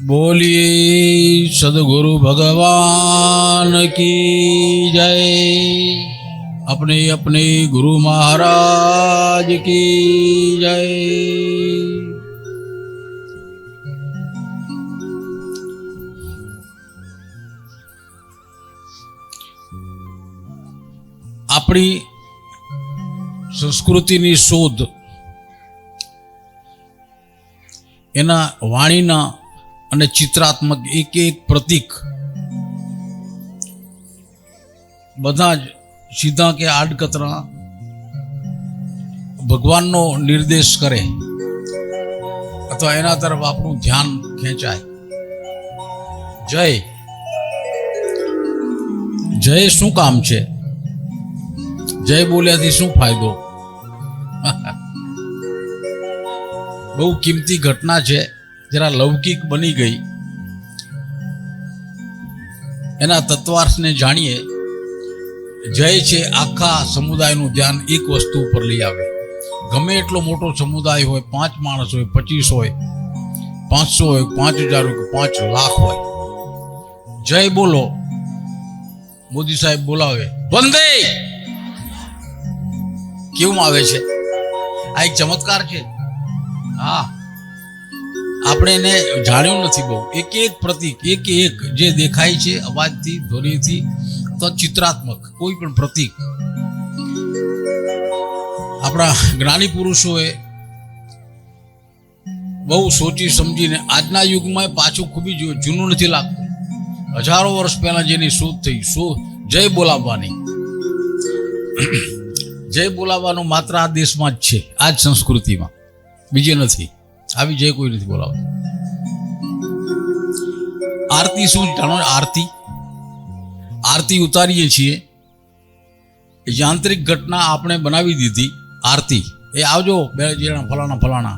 बोलिए सदगुरु भगवान की जय। अपने अपने गुरु महाराज की जय। अपनी संस्कृतिनी शोध एना वाणीना अने चित्रात्मक एक एक प्रतीक बधा ज सीधा के आडकतरा भगवाननो निर्देश करे अथवा एना तरफ आपनु ध्यान खेंचाय। जय जय शू काम छे? जय बोलियाथी शू फायदो? बहु कीमती घटना है, जरा लौकिक बनी गई। एना तत्वार्थ ने जानिए। जय छे आखा समुदाय नु ध्यान एक वस्तु पर लई आवे। गमे एटलो मोटो समुदाय होय, 5 माणस होय, 25 होय, 500 होय, 5000 होय, 5 लाख होय, जय बोलो। मोदी साहेब बोलावे वंदे क्यों आवे छे? आ एक चमत्कार छे। हाँ, આપણે ને જાણ્યું નથી બહુ। એક એક પ્રતીક એક એક જે દેખાય છે અવાજથી, ધ્વનિથી તો ચિત્રાત્મક કોઈ પણ પ્રતીક આપણા જ્ઞાની પુરુષોએ બહુ સોચી સમજીને આજના યુગમાં પાછું ખૂબી જૂનું નથી લાગતું। હજારો વર્ષ પહેલા જેની શોધ થઈ, જય બોલાવવાની, જય બોલાવવાનું માત્ર આ દેશમાં જ છે, આ જ સંસ્કૃતિમાં, બીજે નથી। આવી જય કોઈ નથી બોલાવતું। આરતી શું જાણો? આરતી આરતી ઉતારીએ છીએ, યાંત્રિક ઘટના આપણે બનાવી દીધી। આરતી એ આવજો બે જણા ફલાણા ફલાણા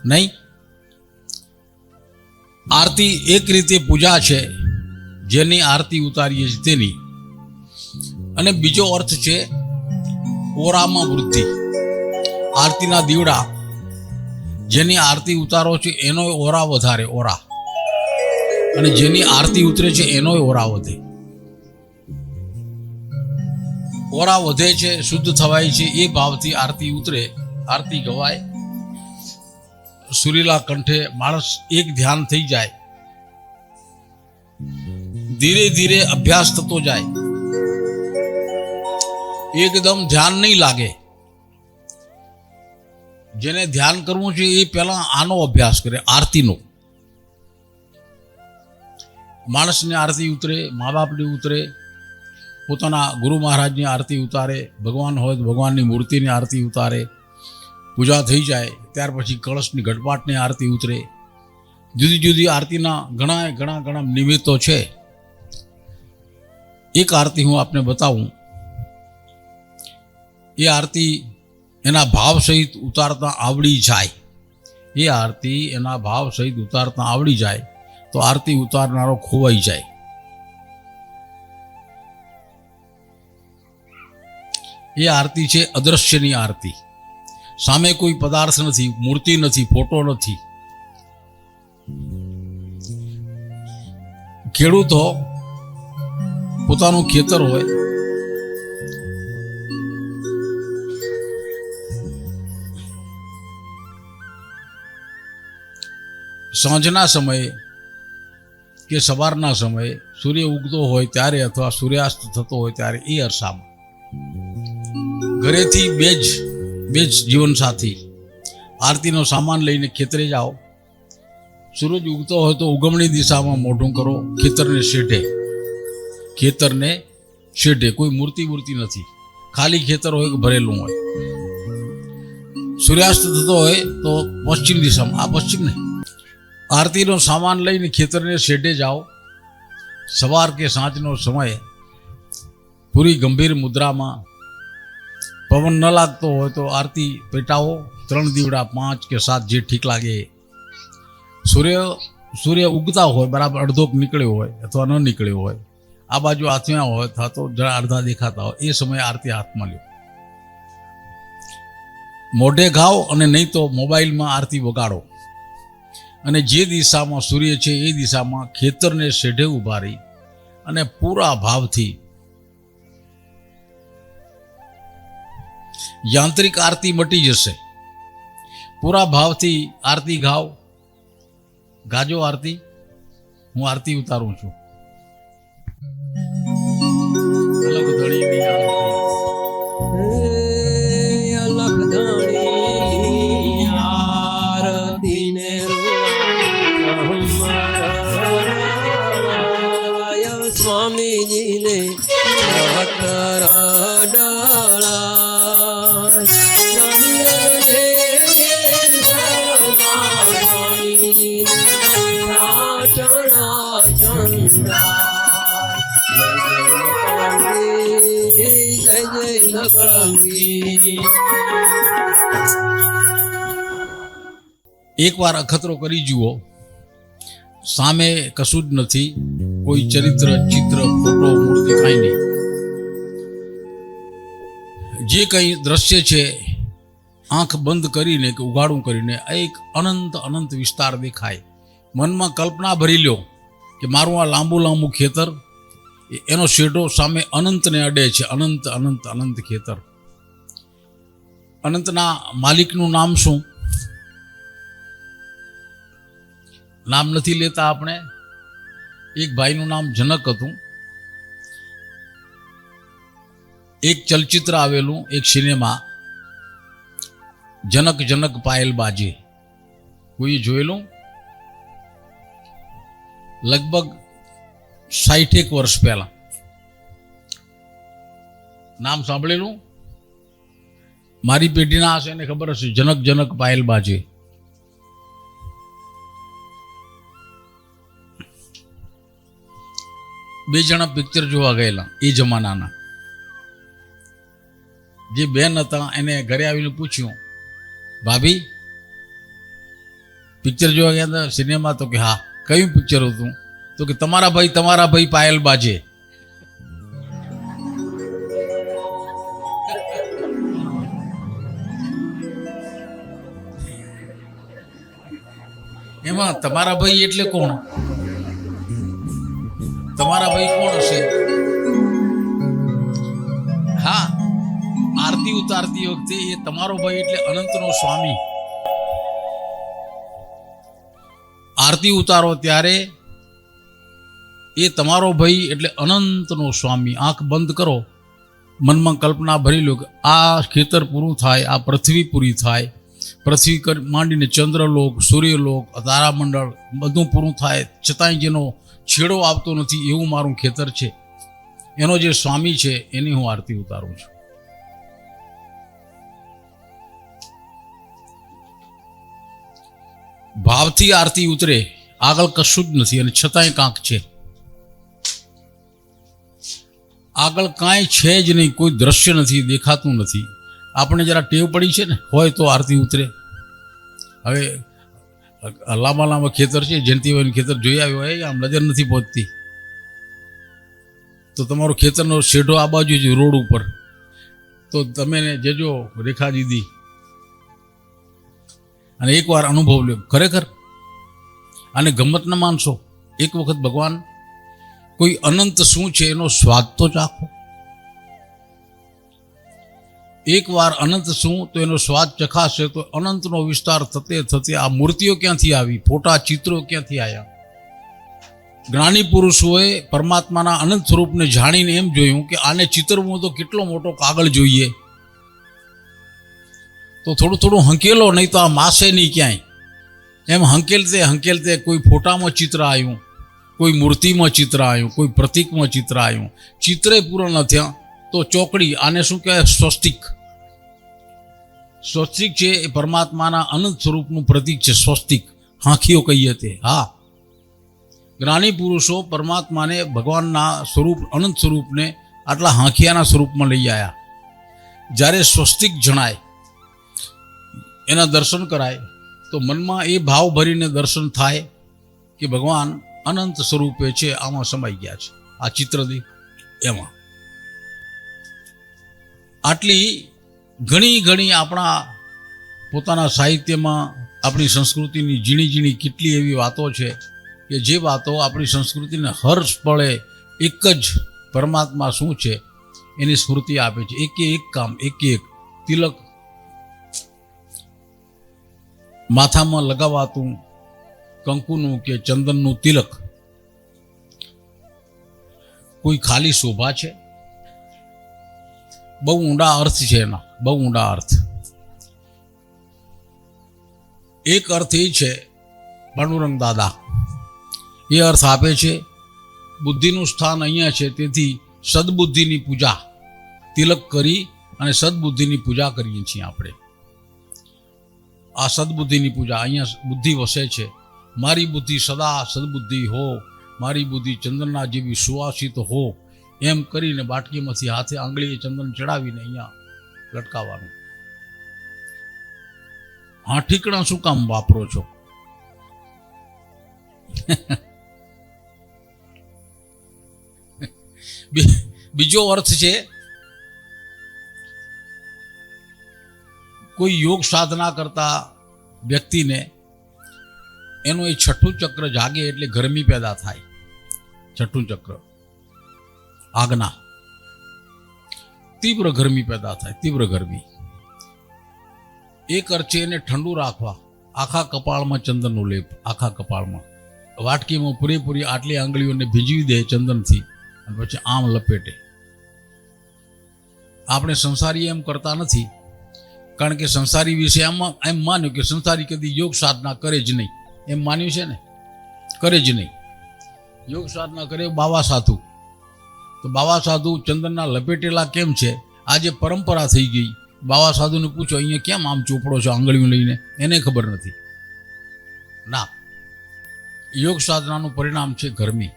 નહીં। આરતી એક રીતે પૂજા છે, જેની આરતી ઉતારીએ છીએ તેની। અને બીજો અર્થ છે ઓરામાં વૃદ્ધિ। આરતીના દીવડા જેની આરતી ઉતારો છે એનો ઓરા વધારે, ઓરા, અને જેની આરતી ઉતરે છે એનો ઓરા વધે। ઓરા વધે છે, શુદ્ધ થવાય છે, એ ભાવથી આરતી ઉતરે, આરતી ગવાય। સુરીલા કંઠે માણસ એક ધ્યાન થઈ જાય, ધીરે ધીરે અભ્યાસ થતો જાય, એકદમ ધ્યાન નહીં લાગે। જેને ધ્યાન કરવું છે એ પહેલા આનો અભ્યાસ કરે, આરતીનો। માણસની આરતી ઉતરે, મા બાપની ઉતરે, પોતાના ગુરુ મહારાજની આરતી ઉતારે, ભગવાન હોય તો ભગવાનની મૂર્તિની આરતી ઉતારે, પૂજા થઈ જાય ત્યાર પછી કળશની ઘટપાટની આરતી ઉતરે। જુદી જુદી આરતીના ઘણા ઘણા ઘણા નિમિત્તો છે। એક આરતી હું આપને બતાવું। એ આરતી એના ભાવ સહિત ઉતારતા આવડી જાય, એ આરતી એના ભાવ સહિત ઉતારતા આવડી જાય તો આરતી ઉતારનારો ખોવાઈ જાય। એ આરતી છે અદ્રશ્યની આરતી। સામે કોઈ પદાર્થ નથી, મૂર્તિ નથી, ફોટો નથી। ખેડૂતો પોતાનું ખેતર હોય, સાંજના સમયે કે સવારના સમયે સૂર્ય ઉગતો હોય ત્યારે અથવા સૂર્યાસ્ત થતો હોય ત્યારે એ અરસામાં ઘરેથી બે જ જીવનસાથી આરતીનો સામાન લઈને ખેતરે જાઓ। સૂરજ ઉગતો હોય તો ઉગમણી દિશામાં મોઢું કરો, ખેતરને શેઢે કોઈ મૂર્તિ નથી, ખાલી ખેતર હોય કે ભરેલું હોય। સૂર્યાસ્ત થતો હોય તો પશ્ચિમ દિશામાં, આ પશ્ચિમ ને આરતીનો સામાન લઈને ખેતરને શેઢે જાઓ। સવાર કે સાંજનો સમય પૂરી ગંભીર મુદ્રામાં, પવન ન લાગતો હોય તો આરતી પેટાવો, 3 દીવડા 5 કે 7 જે ઠીક લાગે। સૂર્ય ઉગતા હોય, બરાબર અડધોક નીકળ્યો હોય અથવા ન નીકળ્યો હોય, આ બાજુ આથમ્યા હોય અથવા તો જરા અડધા દેખાતા હોય, એ સમયે આરતી હાથમાં લ્યો, મોઢે ગાઓ અને નહીં તો મોબાઈલમાં આરતી વગાડો। અને જે દિશામાં સૂર્ય છે એ દિશામાં ખેતરને શેઢે ઊભા રહી અને પૂરા ભાવથી યાંત્રિક આરતી મટી જશે. પૂરા ભાવથી આરતી ગાજો આરતી. હું આરતી ઉતારું છું. અલગ ધણીની અલગ ધણી આરતી ને સ્વામીજીને એક વાર અખતરો કરી જુઓ. સામે કશું જ નથી, કોઈ ચરિત્ર, ચિત્ર, ફોટો, મૂર્તિ કાંઈ નહીં. જે કંઈ દ્રશ્ય છે આંખ બંધ કરીને કે ઉઘાડું કરીને એક અનંત અનંત વિસ્તાર દેખાય. મનમાં કલ્પના ભરી લો કે મારું આ લાંબુ લાંબુ ખેતર, એનો શેઢો સામે અનંતને અડે છે. અનંત અનંત અનંત ખેતર. અનંતના માલિકનું નામ શું? નામ નથી લેતા આપણે. એક ભાઈનું નામ જનક હતું. એક ચલચિત્ર આવેલું, એક સિનેમા, જનક જનક પાયલ બાજે. કોઈ જોયેલું? લગભગ 60 વર્ષ પહેલા. નામ સાંભળેલું? મારી પેઢીના હશે એને ખબર હશે. જનક જનક પાયલ બાજે. બે જણા પિક્ચર જોવા ગયેલા એ જમાનાના. જે બેન હતા એને ઘરે આવીને પૂછ્યું, ભાભી પિક્ચર જોવા ગયા હતા સિનેમા? તો કે હા. કયું પિક્ચર હતું? તો કે તમારા ભાઈ પાયલ બાજે. એમાં તમારા ભાઈ એટલે કોણ? તમારા ભાઈ કોણ હશે? હા, આરતી ઉતારતી વખતે એ તમારો ભાઈ એટલે અનંતનો સ્વામી. આરતી ઉતારો ત્યારે એ તમારો ભાઈ એટલે અનંતનો સ્વામી. આંખ બંધ કરો, મનમાં કલ્પના ભરી લો કે આ ખેતર પૂરું થાય, આ પૃથ્વી પૂરી થાય, પૃથ્વી માંડીને ચંદ્રલોક, સૂર્યલોક, તારામંડળ બધું પૂરું થાય, છતાંય જેનો છેડો આવતો નથી એવું મારું ખેતર છે. એનો જે સ્વામી છે એની હું આરતી ઉતારું છું. ભાવથી આરતી ઉતરે, આગળ કશું જ નથી અને છતાંય કાંક છે. આગળ કાંઈ છે જ નહીં, કોઈ દ્રશ્ય નથી, દેખાતું નથી. આપણે જરા ટેવ પડી છે ને, હોય તો આરતી ઉતરે. હવે લાંબા લાંબા ખેતર છે, જયંતિભાઈનું ખેતર જોઈ આવ્યો હોય, આમ નજર નથી પહોંચતી, તો તમારો ખેતરનો શેઢો આ બાજુ છે રોડ ઉપર, તો તમે જજો રેખા દીદી અને એકવાર અનુભવ લ્યો. ખરેખર આને ગમત ન માનશો. એક વખત ભગવાન કોઈ અનંત શું છે એનો સ્વાદ તો ચાખો. એકવાર અનંત શું તો એનો સ્વાદ ચખાશે તો અનંતનો વિસ્તાર થતે થતે આ મૂર્તિઓ ક્યાંથી આવી, ફોટા ચિત્રો ક્યાંથી આવ્યા? જ્ઞાની પુરુષોએ પરમાત્માના અનંત સ્વરૂપને જાણીને એમ જોયું કે આને ચિત્રવું તો કેટલો મોટો કાગળ જોઈએ, તો થોડું થોડું હંકેલો, નહીં તો આ માસે નહીં ક્યાંય. એમ હંકેલતે હંકેલતે કોઈ ફોટામાં ચિત્ર આવ્યું, કોઈ મૂર્તિમાં ચિત્ર આવ્યું, કોઈ પ્રતીકમાં ચિત્ર આવ્યું. ચિત્રે પૂરા ન થયા તો ચોકડી, આને શું કહેવાય? સ્વસ્તિક. સ્વસ્તિક છે એ પરમાત્માના અનંત સ્વરૂપનું પ્રતીક છે. સ્વસ્તિક હાંખીઓ કહીએ તે. હા, જ્ઞાની પુરુષો પરમાત્માને, ભગવાનના સ્વરૂપ, અનંત સ્વરૂપને આટલા હાંખિયાના સ્વરૂપમાં લઈ આવ્યા. જ્યારે સ્વસ્તિક જણાય, એના દર્શન કરાય, તો મનમાં એ ભાવ ભરીને દર્શન થાય કે ભગવાન અનંત સ્વરૂપે છે, આમાં સમાઈ ગયા છે. આ ચિત્રથી એમાં આટલી ઘણી ઘણી આપણા પોતાના સાહિત્યમાં આપણી સંસ્કૃતિની ઝીણી ઝીણી કેટલી એવી વાતો છે કે જે વાતો આપણી સંસ્કૃતિને હર્ષ પડે એક જ પરમાત્મા શું છે એની સ્મૃતિ આપે છે. એક કામ એક તિલક માથામાં લગાવાતું કંકુનું કે ચંદનનું તિલક કોઈ ખાલી શોભા છે? બહુ ઊંડા અર્થ છે એના, બહુ ઊંડા અર્થ. એક અર્થ એ છે પાંડુરંગ દાદા એ અર્થ આપે છે બુદ્ધિનું સ્થાન અહીંયા છે, તેથી સદબુદ્ધિની પૂજા તિલક કરી અને સદબુદ્ધિની પૂજા કરીએ છીએ આપણે. આ સદબુદ્ધિની પૂજા, અહીંયા બુદ્ધિ વસે છે. મારી બુદ્ધિ સદા સદબુદ્ધિ હો, મારી બુદ્ધિ ચંદનના જેવી સુવાસિત હો, એમ કરીને બાટકીમાંથી હાથે આંગળીએ ચંદન ચડાવીને અહીંયા લટકાવવાનું. હા, ઠીકણા શું કામ વાપરો છો? બીજો અર્થ છે કોઈ યોગ સાધના કરતા વ્યક્તિને એનું એ છઠ્ઠું ચક્ર જાગે એટલે ગરમી પેદા થાય. છઠ્ઠું ચક્ર આજ્ઞા, તીવ્ર ગરમી પેદા થાય, તીવ્ર ગરમી. એક અર્થ છે એને ઠંડુ રાખવા, આખા કપાળમાં ચંદનનો લેપ, આખા કપાળમાં વાટકીમાં પૂરેપૂરી આટલી આંગળીઓને ભીજવી દે ચંદનથી અને પછી આમ લપેટે. આપણે સંસારી એમ કરતા નથી, કારણ કે સંસારી વિશે એમ માન્યું કે સંસારી કદી યોગ સાધના કરે જ નહીં, એમ માન્યું છે ને, કરે જ નહીં. યોગ સાધના કરે બાવા સાધુ, તો બાવા સાધુ ચંદનના લપેટેલા કેમ છે? આજે પરંપરા થઈ ગઈ. બાવા સાધુને પૂછો અહીંયા કેમ આમ ચોપડો છો આંગળીઓ લઈને, એને ખબર નથી. ના, યોગ સાધનાનું પરિણામ છે ગરમી,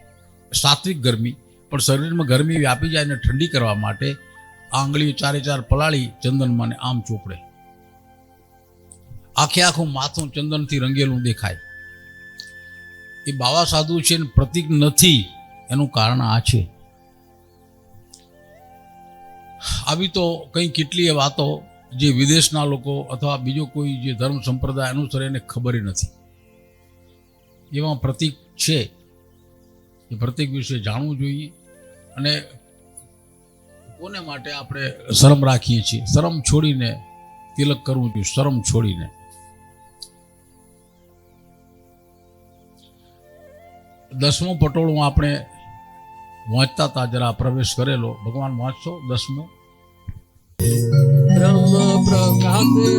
સાત્વિક ગરમી. પણ શરીરમાં ગરમી વ્યાપી જાય અને ઠંડી કરવા માટે આંગળીઓ ચારે ચાર પલાળી ચંદનમાં આમ ચોપડે. આખે આખું માથું ચંદનથી રંગેલું દેખાય. એ બાવા સાધુ છે ને પ્રતીક નથી, એનું કારણ આ છે. આવી તો કંઈ કેટલીય વાતો જે વિદેશના લોકો અથવા બીજો કોઈ જે ધર્મ સંપ્રદાય અનુસરે એને ખબર નથી. એમાં પ્રતીક છે, એ પ્રતીક વિશે જાણવું જોઈએ. અને કોને માટે આપણે શરમ રાખીએ છીએ? શરમ છોડીને તિલક કરવું જોઈએ, શરમ છોડીને. દસમું પટોળું આપણે વાંચતા હતા, જરા પ્રવેશ કરેલો. ભગવાન વાંચશો 10મું? બ્રહ્મ પ્રકાશે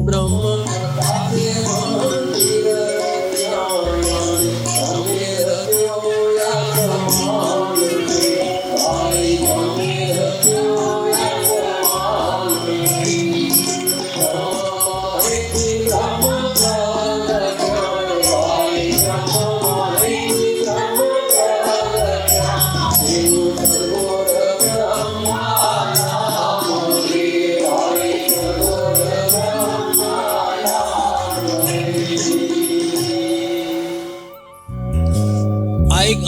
બ્રહ્મ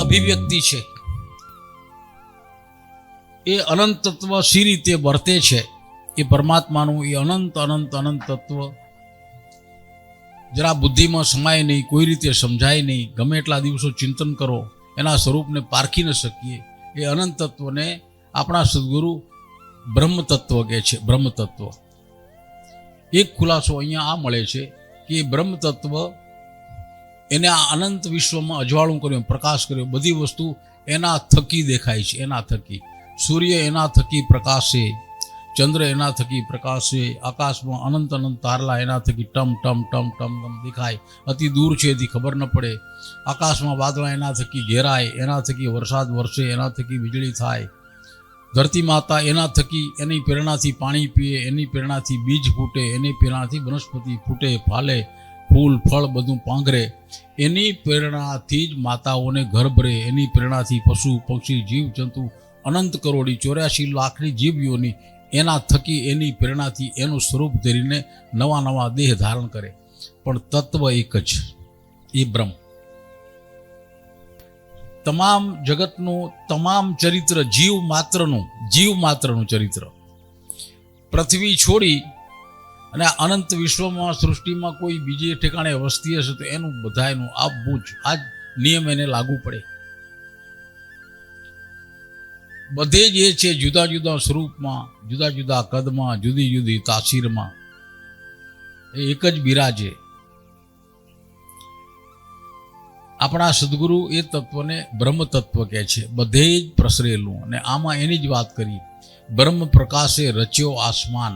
અભિવ્યક્તિ છે. એ અનંત તત્વ સી રીતે વર્તે છે, એ પરમાત્માનું એ અનંત અનંત અનંત તત્વ જરા બુદ્ધિમાં સમાય નહીં, કોઈ રીતે સમજાય નહીં. ગમે એટલા દિવસો ચિંતન કરો, એના સ્વરૂપને પારખી ન શકીએ. એ અનંત તત્વને આપણા સદગુરુ બ્રહ્મ તત્વ કહે છે. બ્રહ્મ તત્વ એક ખુલાસો અહીંયા આ મળે છે કે બ્રહ્મ તત્વ એને આ અનંત વિશ્વમાં અજવાળું કર્યું, પ્રકાશ કર્યો. બધી વસ્તુ એના થકી દેખાય છે, એના થકી. સૂર્ય એના થકી પ્રકાશે, ચંદ્ર એના થકી પ્રકાશે, આકાશમાં અનંત અનંત તારલા એના થકી ટમ ટમ ટમ ટમ ટમ દેખાય. અતિ દૂર છે એથી ખબર ન પડે. આકાશમાં વાદળા એના થકી ઘેરાય, એના થકી વરસાદ વરસે, એના થકી વીજળી થાય. ધરતી માતા એના થકી, એની પ્રેરણાથી પાણી પીએ, એની પ્રેરણાથી બીજ ફૂટે, એની પ્રેરણાથી વનસ્પતિ ફૂટે, ફાલે, ફૂલ ફળ બધું પાંગરે. એની પ્રેરણાથી જ માતાઓને ગર્ભ રહે, એની પ્રેરણાથી પશુ પક્ષી જીવ જંતુ અનંત કરોડી 84 લાખની જીવીઓની એના થકી, એની પ્રેરણાથી એનું સ્વરૂપ ધરીને નવા નવા દેહ ધારણ કરે. પણ તત્વ એક જ, એ બ્રહ્મ. તમામ જગતનું તમામ ચરિત્ર જીવ માત્રનું ચરિત્ર. પૃથ્વી છોડી અને આ અનંત વિશ્વમાં સૃષ્ટિમાં કોઈ બીજી ઠેકાણે વસ્તી હશે તો એનું બધાયનું આપવું જ આ જ નિયમ એને લાગુ પડે. બધે જ એ છે જુદા જુદા સ્વરૂપમાં, જુદા જુદા કદમાં, જુદી જુદી તાસીરમાં એ એક જ બિરાજે. આપણા સદગુરુ એ તત્વને બ્રહ્મ તત્વ કહે છે, બધે જ પ્રસરેલું. અને આમાં એની જ વાત કરી, બ્રહ્મ પ્રકાશે રચ્યો આસમાન.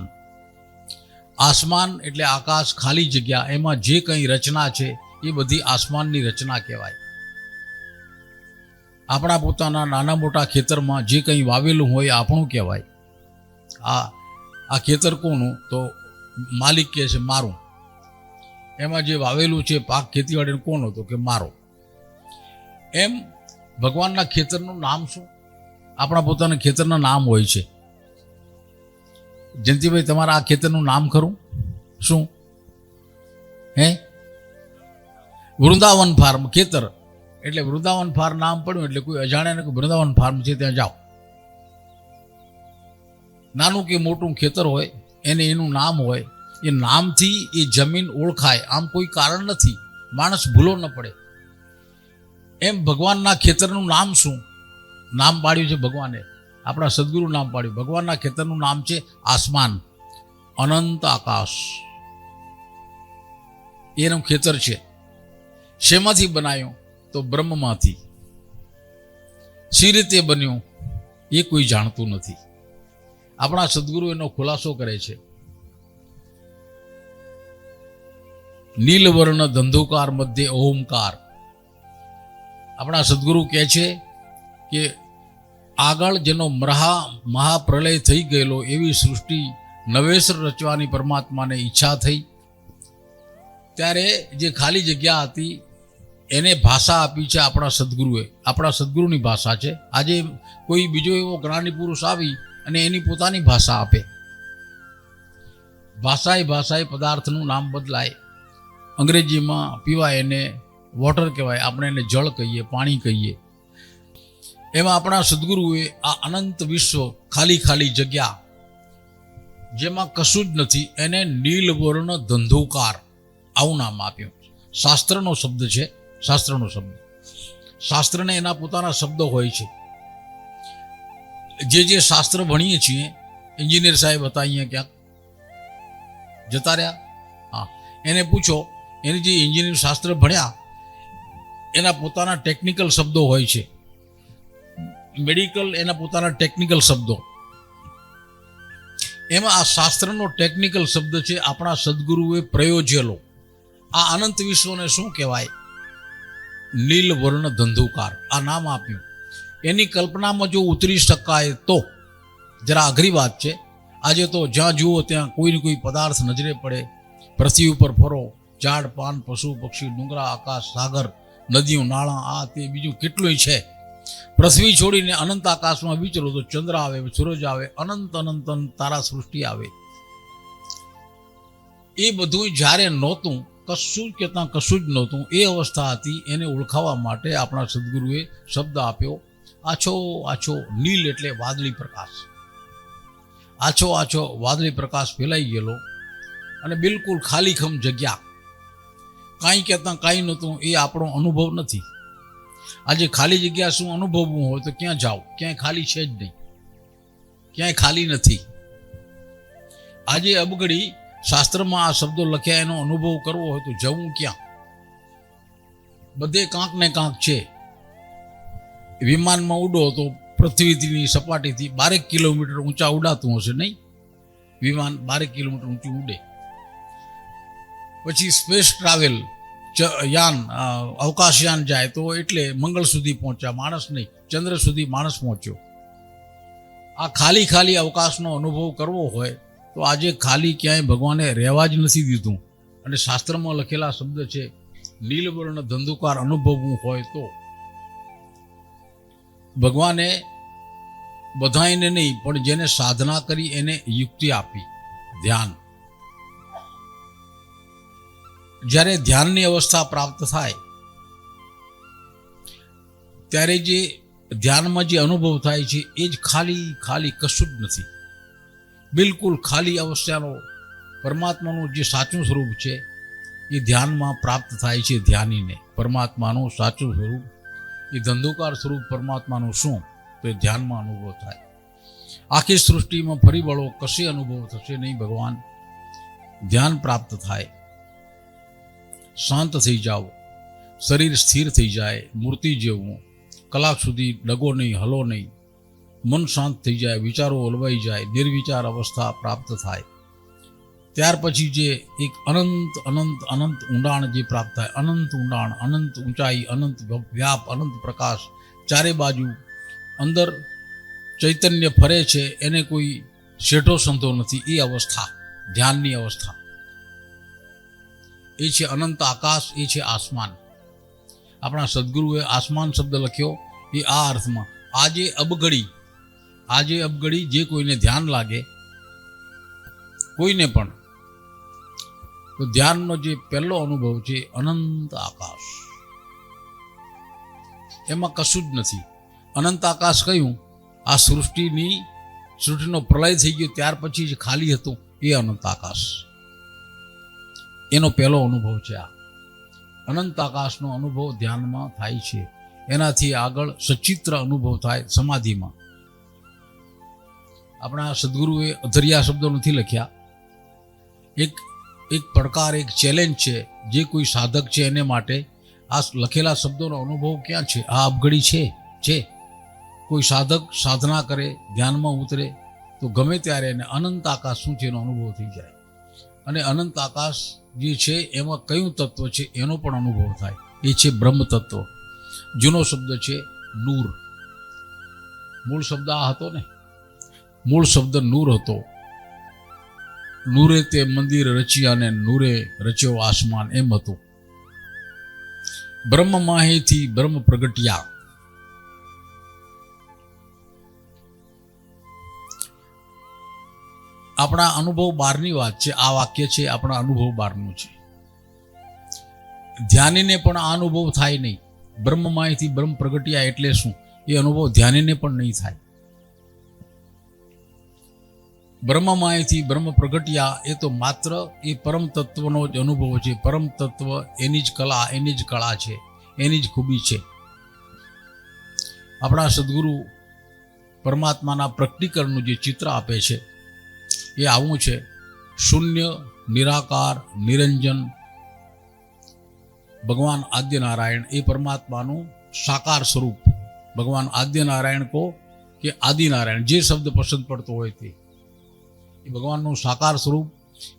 આસમાન એટલે આકાશ, ખાલી જગ્યા, એમાં જે કંઈ રચના છે એ બધી આસમાનની રચના કહેવાય. આપણા પોતાના નાના મોટા ખેતરમાં જે કંઈ વાવેલું હોય આપણું કહેવાય. આ ખેતર કોનું? તો માલિક કહે છે મારું. એમાં જે વાવેલું છે પાક ખેતીવાડીનું કોનો? તો કે મારો. એમ ભગવાનના ખેતરનું નામ શું? આપણા પોતાના ખેતરના નામ હોય છે. જયંતિભાઈ, તમારા આ ખેતરનું નામ ખરું? શું? હે? વૃંદાવન ફાર્મ ખેતર. એટલે વૃંદાવન ફાર્મ નામ પડ્યું એટલે કોઈ અજાણ્યાને કે વૃંદાવન ફાર્મ છે ત્યાં જાઓ. નાનું કે મોટું ખેતર હોય એને એનું નામ હોય. એ નામથી એ જમીન ઓળખાય, આમ કોઈ કારણ નથી, માણસ ભૂલો ન પડે. એમ ભગવાનના ખેતરનું નામ શું? નામ પાડ્યું છે ભગવાને, આપણા સદગુરુ નામ પાડ્યું. ભગવાનના ખેતરનું નામ છે આસમાન, અનંત આકાશ. એનું ખેતર છે. શેમાંથી બનાવ્યું? તો બ્રહ્મમાંથી. સી રીતે બન્યું એ કોઈ જાણતું નથી. આપણા સદગુરુ એનો ખુલાસો કરે છે. નીલવર્ણ ધંધુકાર મધ્ય ઓમકાર. આપણા સદગુરુ કહે છે કે આગળ જેનો મહાપ્રલય થઈ ગયેલો, એવી સૃષ્ટિ નવેસર રચવાની પરમાત્માને ઈચ્છા થઈ, ત્યારે જે ખાલી જગ્યા હતી એને ભાષા આપી છે આપણા સદગુરુએ. આપણા સદગુરુની ભાષા છે. આજે કોઈ બીજો એવો જ્ઞાની પુરુષ આવી અને એની પોતાની ભાષા આપે. ભાષાએ પદાર્થનું નામ બદલાય. અંગ્રેજીમાં પીવાય એને વોટર કહેવાય, આપણે એને જળ કહીએ, પાણી કહીએ. એમાં આપણા સદગુરુએ આ અનંત વિશ્વ, ખાલી જગ્યા જેમાં કશું જ નથી, એને નીલવર્ણ ધંધુકાર આવું નામ આપ્યું. શાસ્ત્રનો શબ્દ છે. શાસ્ત્રને એના પોતાના શબ્દો હોય છે. જે શાસ્ત્ર ભણીએ છીએ, એન્જિનિયર સાહેબ હતા અહીંયા ક્યાંક જતા રહ્યા, હા, એને પૂછો, એને જે એન્જિનિયર શાસ્ત્ર ભણ્યા એના પોતાના ટેકનિકલ શબ્દો હોય છે. મેડિકલ એના પોતાના ટેકનિકલ શબ્દો. એમાં આ શાસ્ત્રનો ટેકનિકલ શબ્દ છે આપણા સદગુરુએ પ્રયોજેલો. આ અનંત વિશ્વને શું કહેવાય? નીલવર્ણ ધંધુકાર આ નામ આપ્યું. એની કલ્પનામાં જો ઉતરી શકાય તો જરા અઘરી વાત છે. આજે તો જ્યાં જુઓ ત્યાં કોઈને કોઈ પદાર્થ નજરે પડે. પૃથ્વી ઉપર ફરો, ઝાડ પાન, પશુ પક્ષી, ડુંગરા, આકાશ, સાગર, નદીઓ, નાળા, આ તે બીજું કેટલુંય છે. પૃથ્વી છોડીને અનંત આકાશમાં વિચરો તો ચંદ્ર આવે, સૂરજ આવે, અનંત તારા સૃષ્ટિ આવે. એ બધું જ્યારે નહોતું, કશું કહેતા કશું જ નહોતું, એ અવસ્થા હતી. એને ઓળખાવા માટે આપણા સદગુરુએ શબ્દ આપ્યો આછો નીલ એટલે વાદળી પ્રકાશ. આછો વાદળી પ્રકાશ ફેલાઈ ગયેલો અને બિલકુલ ખાલીખમ જગ્યા. કાંઈ કહેતા કાંઈ નહોતું. એ આપણો અનુભવ નથી. આજે ખાલી જગ્યા શું અનુભવવું હોય તો ક્યાં જાઓ? ક્યાંય ખાલી છે જ નહીં, ક્યાંય ખાલી નથી. આજે અબગડી શાસ્ત્રમાં આ શબ્દો લખ્યા, એનો અનુભવ કરવો હોય તો જવું ક્યાં? બધે કાંક ને કાંક છે. વિમાનમાં ઉડો તો પૃથ્વીની સપાટીથી 12 કિલોમીટર ઊંચા ઉડાતું હશે, નહીં? વિમાન 12 કિલોમીટર ઊંચું ઉડે. પછી સ્પેસ ટ્રાવેલ યાન, અવકાશયાન જાય તો એટલે મંગળ સુધી પહોંચ્યા, માણસ નહીં, ચંદ્ર સુધી માણસ પહોંચ્યો. આ ખાલી અવકાશનો અનુભવ કરવો હોય તો આજે ખાલી ક્યાંય ભગવાને રહેવા જ નથી દીધું. અને શાસ્ત્રમાં લખેલા શબ્દ છે નીલવર્ણ ધંધુકાર અનુભવવું હોય તો ભગવાને બધાને નહીં પણ જેને સાધના કરી એને યુક્તિ આપી, ધ્યાન. જ્યારે ધ્યાનની અવસ્થા પ્રાપ્ત થાય ત્યારે જે ધ્યાનમાં જે અનુભવ થાય છે એ જ ખાલી કશું જ નથી. બિલકુલ ખાલી અવસ્થાનો પરમાત્માનું જે સાચું સ્વરૂપ છે એ ધ્યાનમાં પ્રાપ્ત થાય છે ધ્યાનીને. પરમાત્માનું સાચું સ્વરૂપ એ ધંધુકાર સ્વરૂપ પરમાત્માનું શું તો એ ધ્યાનમાં અનુભવ થાય. આખી સૃષ્ટિમાં ફરી વળો કશે અનુભવ થશે નહીં ભગવાન. ધ્યાન પ્રાપ્ત થાય, શાંત થઈ જાઓ, શરીર સ્થિર થઈ જાય, મૂર્તિ જેવું, કલાક સુધી ડગો નહીં, હલો નહીં, મન શાંત થઈ જાય, વિચારો ઓલવાઈ જાય, નિર્વિચાર અવસ્થા પ્રાપ્ત થાય. ત્યાર પછી જે એક અનંત અનંત અનંત ઊંડાણ જે પ્રાપ્ત થાય, અનંત ઊંડાણ, અનંત ઊંચાઈ, અનંત વ્યાપ, અનંત પ્રકાશ, ચારે બાજુ અંદર ચૈતન્ય ફરે છે, એને કોઈ શેઠો સંતો નથી. એ અવસ્થા ધ્યાનની અવસ્થા એ છે અનંત આકાશ, એ છે આસમાન. આપણા સદગુરુએ આસમાન શબ્દ લખ્યો એ આ અર્થમાં. આજે અબગડી જે કોઈને ધ્યાન લાગે, કોઈને પણ, તો ધ્યાનનો જે પહેલો અનુભવ છે અનંત આકાશ. એમાં કશું જ નથી. અનંત આકાશ કયું? આ સૃષ્ટિનો પ્રલય થઈ ગયો ત્યાર પછી જે ખાલી હતું એ અનંત આકાશ. એનો પહેલો અનુભવ છે આ અનંત આકાશનો અનુભવ ધ્યાનમાં થાય છે. એનાથી આગળ સચિત્ર અનુભવ થાય સમાધિમાં. આપણા સદગુરુએ અધર્યા શબ્દો નથી લખ્યા. એક પડકાર, એક ચેલેન્જ છે જે કોઈ સાધક છે એને માટે. આ લખેલા શબ્દોનો અનુભવ ક્યાં છે? આ અબગડી છે. કોઈ સાધક સાધના કરે, ધ્યાનમાં ઉતરે તો ગમે ત્યારે એને અનંત આકાશ શું છે એનો અનુભવ થઈ જાય. અને અનંત આકાશ જે છે એમાં કયું તત્વ છે એનો પણ અનુભવ થાય. એ છે બ્રહ્મ તત્વ. જૂનો શબ્દ છે નૂર. મૂળ શબ્દ આ હતો ને, મૂળ શબ્દ નૂર હતો. નૂરે તે મંદિર રચ્યા અને નૂરે રચ્યો આસમાન, એમ હતું. બ્રહ્મ માહેથી બ્રહ્મ પ્રગટ્યા. આપણા અનુભવ બહારની વાત છે. આ વાક્ય છે આપણા અનુભવ બહારનું છે. ધ્યાનીને પણ આ અનુભવ થાય નહીં. બ્રહ્મમાંથી બ્રહ્મ પ્રગટ્યા એટલે શું? એ અનુભવ ધ્યાનીને પણ નહીં થાય. બ્રહ્મમાંથી બ્રહ્મ પ્રગટ્યા એ તો માત્ર એ પરમ તત્વનો જ અનુભવ છે. પરમ તત્વ એની જ કલા, એની જ કળા છે, એની જ ખૂબી છે. આપણા સદગુરુ પરમાત્માના પ્રકટીકરણનું જે ચિત્ર આપે છે એ આવું છે. શૂન્ય, નિરાકાર, નિરંજન ભગવાન આદ્યનારાયણ એ પરમાત્માનું સાકાર સ્વરૂપ. ભગવાન આદ્યનારાયણ કો કે આદિનારાયણ, જે શબ્દ પસંદ પડતો હોય તે. એ ભગવાનનું સાકાર સ્વરૂપ.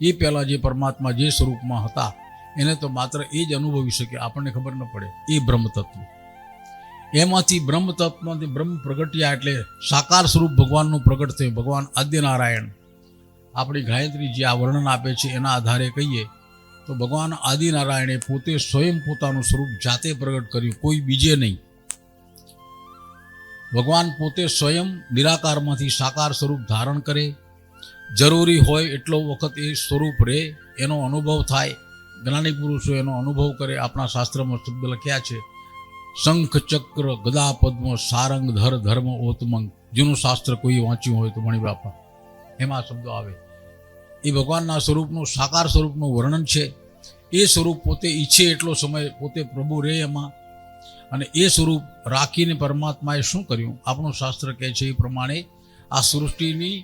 એ પહેલાં જે પરમાત્મા જે સ્વરૂપમાં હતા એને તો માત્ર એ જ અનુભવી શકે, આપણને ખબર ન પડે. એ બ્રહ્મ તત્વ. એમાંથી બ્રહ્મ તત્વમાંથી બ્રહ્મ પ્રગટ્યા એટલે સાકાર સ્વરૂપ ભગવાનનું પ્રગટ થયું. ભગવાન આદ્યનારાયણ. આપણી ગાયત્રી જે આ વર્ણન આપે છે એના આધારે કહીએ તો ભગવાન આદિનારાયણે પોતે સ્વયં પોતાનું સ્વરૂપ જાતે પ્રગટ કર્યું, કોઈ બીજે નહીં. ભગવાન પોતે સ્વયં નિરાકારમાંથી સાકાર સ્વરૂપ ધારણ કરે. જરૂરી હોય એટલો વખત એ સ્વરૂપ રહે, એનો અનુભવ થાય. જ્ઞાની પુરુષો એનો અનુભવ કરે. આપણા શાસ્ત્રમાં શબ્દ લખ્યા છે શંખ ચક્ર ગદા પદ્મ સારંગ ધર ધર્મ ઓતમંગ. જૂનું શાસ્ત્ર કોઈ વાંચ્યું હોય તો મણી બાપા, એમાં શબ્દો આવે. એ ભગવાનના સ્વરૂપનું સાકાર સ્વરૂપનું વર્ણન છે. એ સ્વરૂપ પોતે ઈચ્છે એટલો સમય પોતે પ્રભુ રહે એમાં. અને એ સ્વરૂપ રાખીને પરમાત્માએ શું કર્યું? આપણું શાસ્ત્ર કહે છે એ પ્રમાણે આ સૃષ્ટિની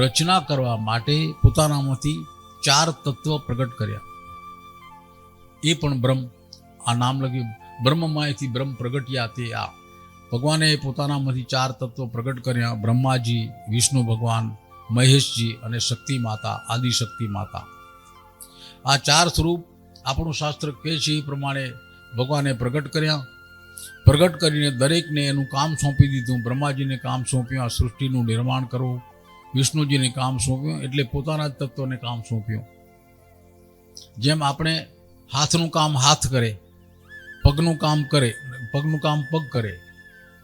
રચના કરવા માટે પોતાનામાંથી 4 તત્વ પ્રગટ કર્યા. એ પણ બ્રહ્મ. આ નામ લખ્યું બ્રહ્મમાંથી બ્રહ્મ પ્રગટ્યા. તે આ ભગવાને પોતાનામાંથી 4 તત્વ પ્રગટ કર્યા. બ્રહ્માજી, વિષ્ણુ ભગવાન, મહેશજી અને શક્તિ માતા, આદિશક્તિ માતા. આ 4 સ્વરૂપ આપણું શાસ્ત્ર કહે છે એ પ્રમાણે ભગવાને પ્રગટ કર્યા. પ્રગટ કરીને દરેકને એનું કામ સોંપી દીધું. બ્રહ્માજીને કામ સોંપ્યું આ સૃષ્ટિનું નિર્માણ કરવું. વિષ્ણુજીને કામ સોંપ્યું એટલે પોતાના જ તત્વને કામ સોંપ્યું. જેમ આપણે હાથનું કામ હાથ કરે, પગનું કામ કરે, પગનું કામ પગ કરે,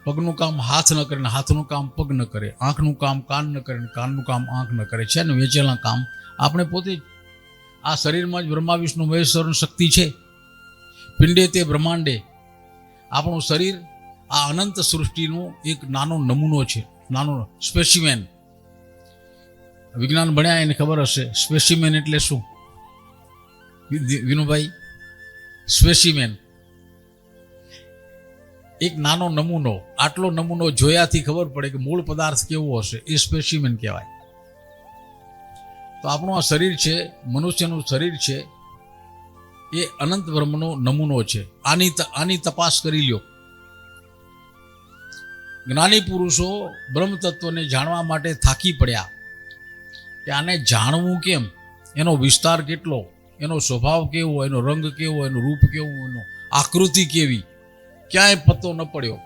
પગનું કામ હાથ ન કરે, હાથનું કામ પગ ન કરે, આંખનું કામ કાન ન કરે, કાનનું કામ આંખ ન કરે, છે ને વેચેલા કામ આપણે પોતે. આ શરીરમાં જ બ્રહ્મા વિષ્ણુ મહેશ્વરની શક્તિ છે. પિંડે તે બ્રહ્માંડે. આપણું શરીર આ અનંત સૃષ્ટિનો એક નાનો નમૂનો છે, નાનો સ્પેસિમેન. વિજ્ઞાન ભણ્યા એને ખબર હશે સ્પેસિમેન એટલે શું વિનુભાઈ? સ્પેસિમેન એક નાનો નમૂનો, આટલો નમૂનો જોયાથી ખબર પડે કે મૂળ પદાર્થ કેવો હશે, એ સ્પેસિમેન કહેવાય. તો આપણું આ શરીર છે, મનુષ્યનું શરીર છે, એ અનંત બ્રહ્મનો નમૂનો છે. આની તપાસ કરી લ્યો. જ્ઞાની પુરુષો બ્રહ્મ તત્વને જાણવા માટે થાકી પડ્યા કે આને જાણવું કેમ, એનો વિસ્તાર કેટલો, એનો સ્વભાવ કેવો, એનો રંગ કેવો, એનું રૂપ કેવું, એનો આકૃતિ કેવી, ક્યાંય પત્તો ન પડ્યો.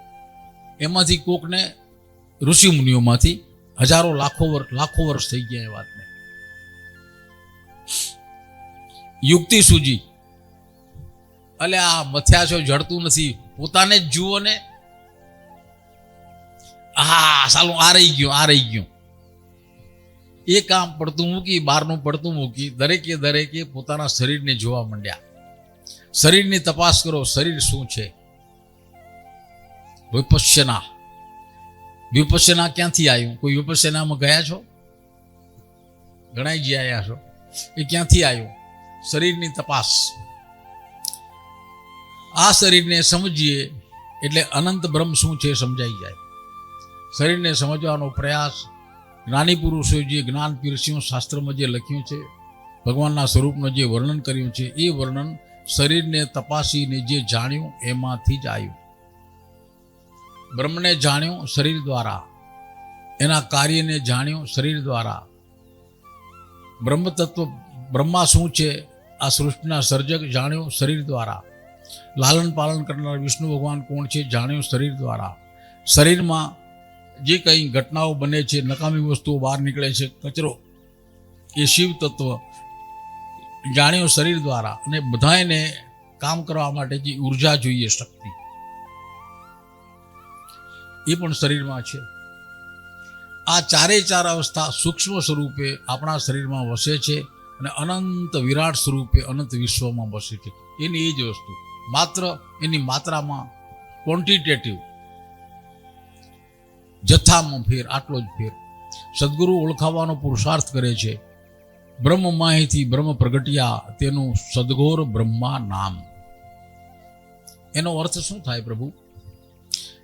એમાંથી કોકને ઋષિ મુનિઓમાંથી હજારો લાખો વર્ષ થઈ ગયા એ વાતને. યુક્તિ સૂજી, અલે આ મથ્યા છો જડતું નથી, પોતાને જ જુઓ ને. હા સાલું આ રહી ગયું. એ કામ પડતું મૂકી, બહારનું પડતું મૂકી, દરેકે પોતાના શરીરને જોવા માંડ્યા. શરીરની તપાસ કરો, શરીર શું છે. વિપશ્યના ક્યાંથી આવ્યું? કોઈ વિપશ્યનામાં ગયા છો? ઘણા જ આવ્યા છો. એ ક્યાંથી આવ્યું? શરીરની તપાસ. આ શરીરને સમજીએ એટલે અનંત બ્રહ્મ શું છે સમજાઈ જાય. શરીરને સમજવાનો પ્રયાસ જ્ઞાની પુરુષોએ જે જ્ઞાન પીરસ્યું, શાસ્ત્રમાં જે લખ્યું છે, ભગવાનના સ્વરૂપનું જે વર્ણન કર્યું છે, એ વર્ણન શરીરને તપાસીને જે જાણ્યું એમાંથી જ આવ્યું. બ્રહ્મને જાણ્યું શરીર દ્વારા, એના કાર્યને જાણ્યું શરીર દ્વારા. બ્રહ્મ તત્વ બ્રહ્મા શું છે, આ સૃષ્ટિના સર્જક જાણ્યું શરીર દ્વારા. લાલન પાલન કરનાર વિષ્ણુ ભગવાન કોણ છે જાણ્યું શરીર દ્વારા. શરીરમાં જે કંઈ ઘટનાઓ બને છે, નકામી વસ્તુઓ બહાર નીકળે છે, કચરો, એ શિવ તત્વ જાણ્યું શરીર દ્વારા. અને બધાને કામ કરવા માટે જે ઉર્જા જોઈએ, શક્તિ, એ પણ શરીરમાં છે. આ ચાર અવસ્થા સૂક્ષ્મ સ્વરૂપે આપણા શરીરમાં વસે છે અને અનંત વિરાટ સ્વરૂપે અનંત વિશ્વમાં વસે છે. એની એ જ વસ્તુ, માત્ર એની માત્રામાં ક્વોન્ટિટેટિવ, જથ્થામાં ફેર, આટલો જ ફેર. સદગુરુ ઓળખાવાનો પુરુષાર્થ કરે છે. બ્રહ્મ માહિતી બ્રહ્મ પ્રગટ્યા, તેનું સદગોર બ્રહ્મા નામ. એનો અર્થ શું થાય પ્રભુ?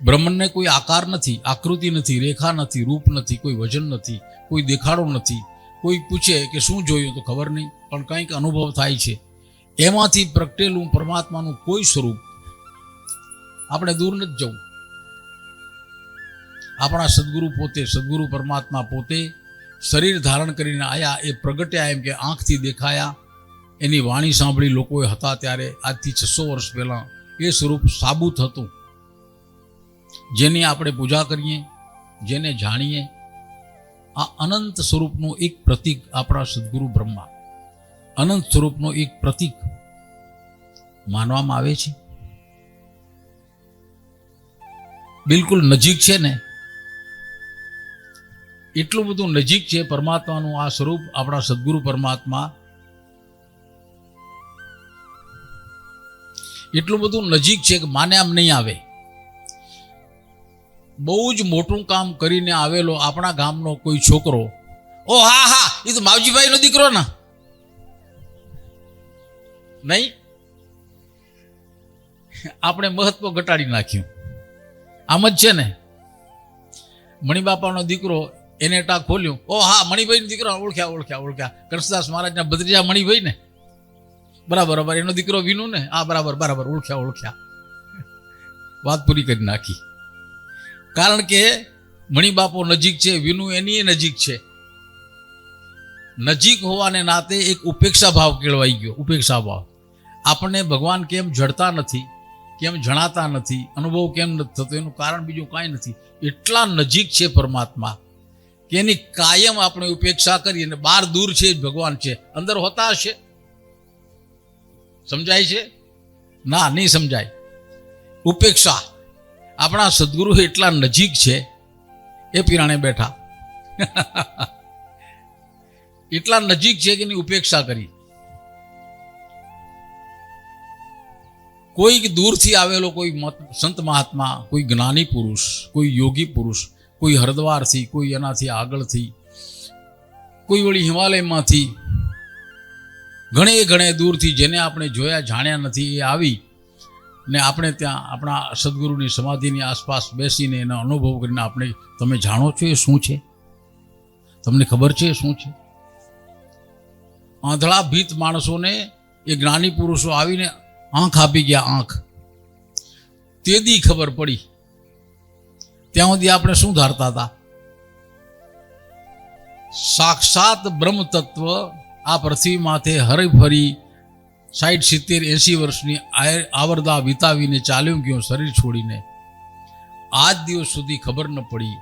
બ્રહ્મને કોઈ આકાર નથી, આકૃતિ નથી, રેખા નથી, રૂપ નથી, કોઈ વજન નથી, કોઈ દેખાડો નથી. કોઈ પૂછે કે શું જોયું તો ખબર નહીં, પણ કંઈક અનુભવ થાય છે. એમાંથી પ્રગટેલું પરમાત્માનું કોઈ સ્વરૂપ. આપણે દૂર નથી જવું. આપણા સદગુરુ પોતે, સદગુરુ પરમાત્મા પોતે શરીર ધારણ કરીને આયા, એ પ્રગટ્યા, એમ કે આંખથી દેખાયા. એની વાણી સાંભળી લોકોએ હતા ત્યારે, આજથી 600 વર્ષ પહેલાં એ સ્વરૂપ સાબુત હતું. જેની આપણે પૂજા કરીએ, જેને જાણીએ, આ અનંત સ્વરૂપનું એક પ્રતીક આપણા સદગુરુ બ્રહ્મા, અનંત સ્વરૂપનું એક પ્રતીક માનવામાં આવે છે. બિલકુલ નજીક છે ને, એટલું બધું નજીક છે પરમાત્માનું આ સ્વરૂપ, આપણા સદગુરુ પરમાત્મા. એટલું બધું નજીક છે કે માને આમ નહીં આવે. બહુ જ મોટું કામ કરીને આવેલો આપણા ગામનો કોઈ છોકરો, ઓ હા એ તો માવજીભાઈનો દીકરો ને, નહીં, આપણે મહત્વ ઘટાડી નાખ્યું. આમ જ છે ને. મણિબાપાનો દીકરો, એને ટાંક ખોલ્યું, ઓ હા મણિભાઈનો દીકરો, ઓળખ્યા. કૃષ્ણદાસ મહારાજના ભત્રીજા મણિભાઈ ને, બરાબર, એનો દીકરો વિનુ ને, આ બરાબર, ઓળખ્યા. વાત પૂરી કરી નાખી. કારણ કે મણિબાપો નજીક છે, વિનુ એની નજીક છે. નજીક હોવાને નાતે એક ઉપેક્ષા ભાવ કેળવાઈ ગયો. ઉપેક્ષા ભાવ. આપણને ભગવાન કેમ જડતા નથી, કેમ જણાતા નથી, અનુભવ કેમ નથી થતો, એનું કારણ બીજું કાંઈ નથી. એટલા નજીક છે પરમાત્મા કે એની કાયમ આપણે ઉપેક્ષા કરીએ. અને બહાર દૂર છે જ ભગવાન છે, અંદર હોતા હશે. સમજાય છે? ના, નહીં સમજાય. ઉપેક્ષા. આપણા સદગુરુ એટલા નજીક છે, એ પીરાણે બેઠા. એટલા નજીક છે કે એની ઉપેક્ષા કરી. કોઈ દૂરથી આવેલો કોઈ સંત મહાત્મા, કોઈ જ્ઞાની પુરુષ, કોઈ યોગી પુરુષ, કોઈ હરદ્વારથી, કોઈ એનાથી આગળથી, કોઈ વળી હિમાલયમાંથી ઘણે દૂરથી જેને આપણે જોયા જાણ્યા નથી એ આવી ને આપણે ત્યાં આપણા સદગુરુની સમાધિની આસપાસ બેસીને એનો અનુભવ કરીને આપણે તમે જાણો છો એ શું છે? તમને ખબર છે એ શું છે? આંધળા ભીત માણસોને એ જ્ઞાની પુરુષો આવીને આંખ આપી ગયા, આંખ. તે દી ખબર પડી. ત્યાં સુધી આપણે શું ધારતા હતા? સાક્ષાત બ્રહ્મ તત્વ આ પૃથ્વી માથે હરીફરી 60, 70, 80 વર્ષની આવરદા વિતાવીને ચાલ્યું ગયું શરીર છોડીને. આજ દિવસ સુધી ખબર ન પડી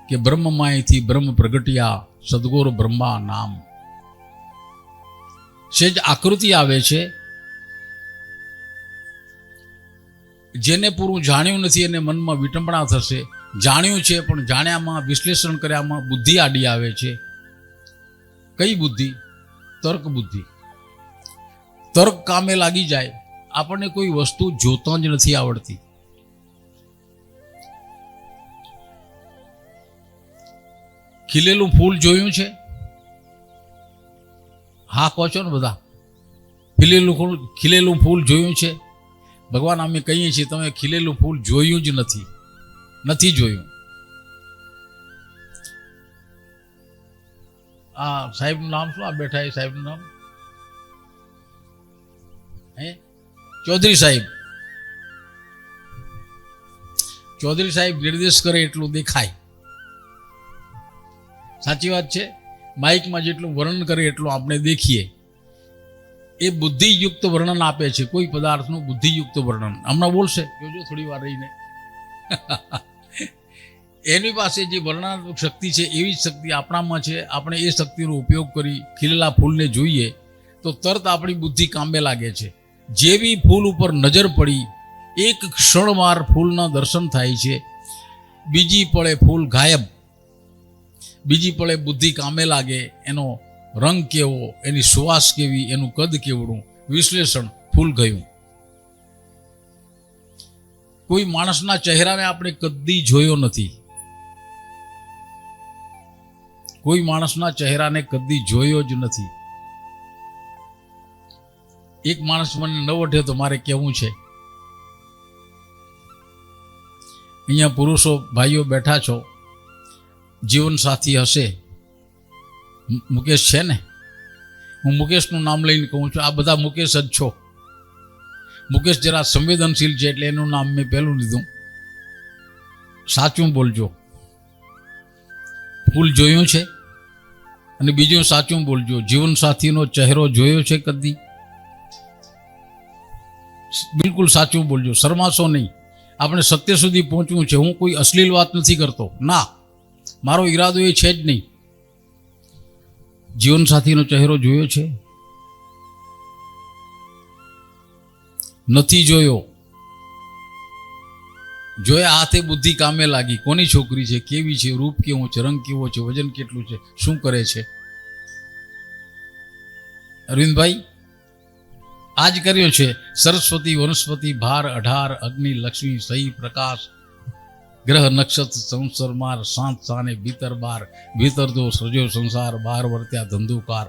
કે બ્રહ્મમાંથી બ્રહ્મ પ્રગટ્યા સદગુરુ બ્રહ્મા નામ. સેજ આકૃતિ આવે છે. જેને પૂરું જાણ્યું નથી એને મનમાં વિટંબણા થશે. જાણ્યું છે પણ જાણ્યામાં વિશ્લેષણ કર્યામાં બુદ્ધિ આડી આવે છે. કઈ બુદ્ધિ? તર્ક બુદ્ધિ. તર્ક કામે લાગી જાય. આપણને કોઈ વસ્તુ જોતા જ નથી આવડતી. ખીલેલું ફૂલ જોયું છે? હા કહો છો ને બધા. ખીલેલું ફૂલ જોયું છે? ભગવાન અમે કહીએ છીએ તમે ખીલેલું ફૂલ જોયું જ નથી જોયું. આ સાહેબનું નામ શું? આ બેઠા એ સાહેબનું નામ ચૌધરી સાહેબ. ચૌધરી સાહેબ નિર્દેશ કરે એટલું દેખાય. સાચી વાત છે. માઇકમાં જેટલું વર્ણન કરે એટલું આપણે દેખીએ. એ બુદ્ધિયુક્ત વર્ણન આપે છે. કોઈ પદાર્થનું બુદ્ધિયુક્ત વર્ણન હમણાં બોલશે, જોજો થોડી વાર રહીને. એની પાસે જે વર્ણનાત્મક શક્તિ છે એવી જ શક્તિ આપણામાં છે. આપણે એ શક્તિનો ઉપયોગ કરી ખીલેલા ફૂલને જોઈએ તો તરત આપણી બુદ્ધિ કામે લાગે છે. જેવી ફૂલ ઉપર નજર પડી એક ક્ષણવાર ફૂલના દર્શન થાય છે. બીજી પળે ફૂલ ગાયબ. બીજી પળે બુદ્ધિ કામે લાગે. એનો રંગ કેવો, એની સુવાસ કેવી, એનું કદ કેવડું, વિશ્લેષણ, ફૂલ ગયું. કોઈ માણસના ચહેરાને આપણે કદી જોયો નથી. કોઈ માણસના ચહેરાને કદી જોયો જ નથી. એક માણસ મને ન વઢે તો મારે કહેવું છે. અહીંયા પુરુષો ભાઈઓ બેઠા છો, જીવન સાથી હશે. મુકેશ છે ને? હું મુકેશનું નામ લઈને કહું છું. આ બધા મુકેશ જ છો. મુકેશ જરા સંવેદનશીલ છે એટલે એનું નામ મેં પહેલું લીધું. સાચું બોલજો. ફૂલ જોયું છે? અને બીજું સાચું બોલજો. જીવન સાથીનો ચહેરો જોયો છે કદી? બિલકુલ સાચું બોલજો. શરમાશો નહીં. આપણે સત્ય સુધી પહોંચવું છે. હું કોઈ અશ્લીલ વાત નથી કરતો. ના, મારો ઈરાદો એ છે જ નહીં. જીવન સાથીનો ચહેરો જોયો છે? નથી જોયો. જોયા હાથે બુદ્ધિ કામે લાગી. કોની છોકરી છે, કેવી છે, રૂપ કેવું છે, રંગ કેવો છે, વજન કેટલું છે, શું કરે છે? અરવિંદભાઈ આજ કર્યો છે. સરસ્વતી વનસ્પતિ ભાર 18 અગ્નિ લક્ષ્મી સહી પ્રકાશ ગ્રહ નક્ષત્ર સંવત્સર માર સાત સાને ભીતર બાર ભીતર તો સર્જો સંસાર બહાર વર્ત્યા ધંધુકાર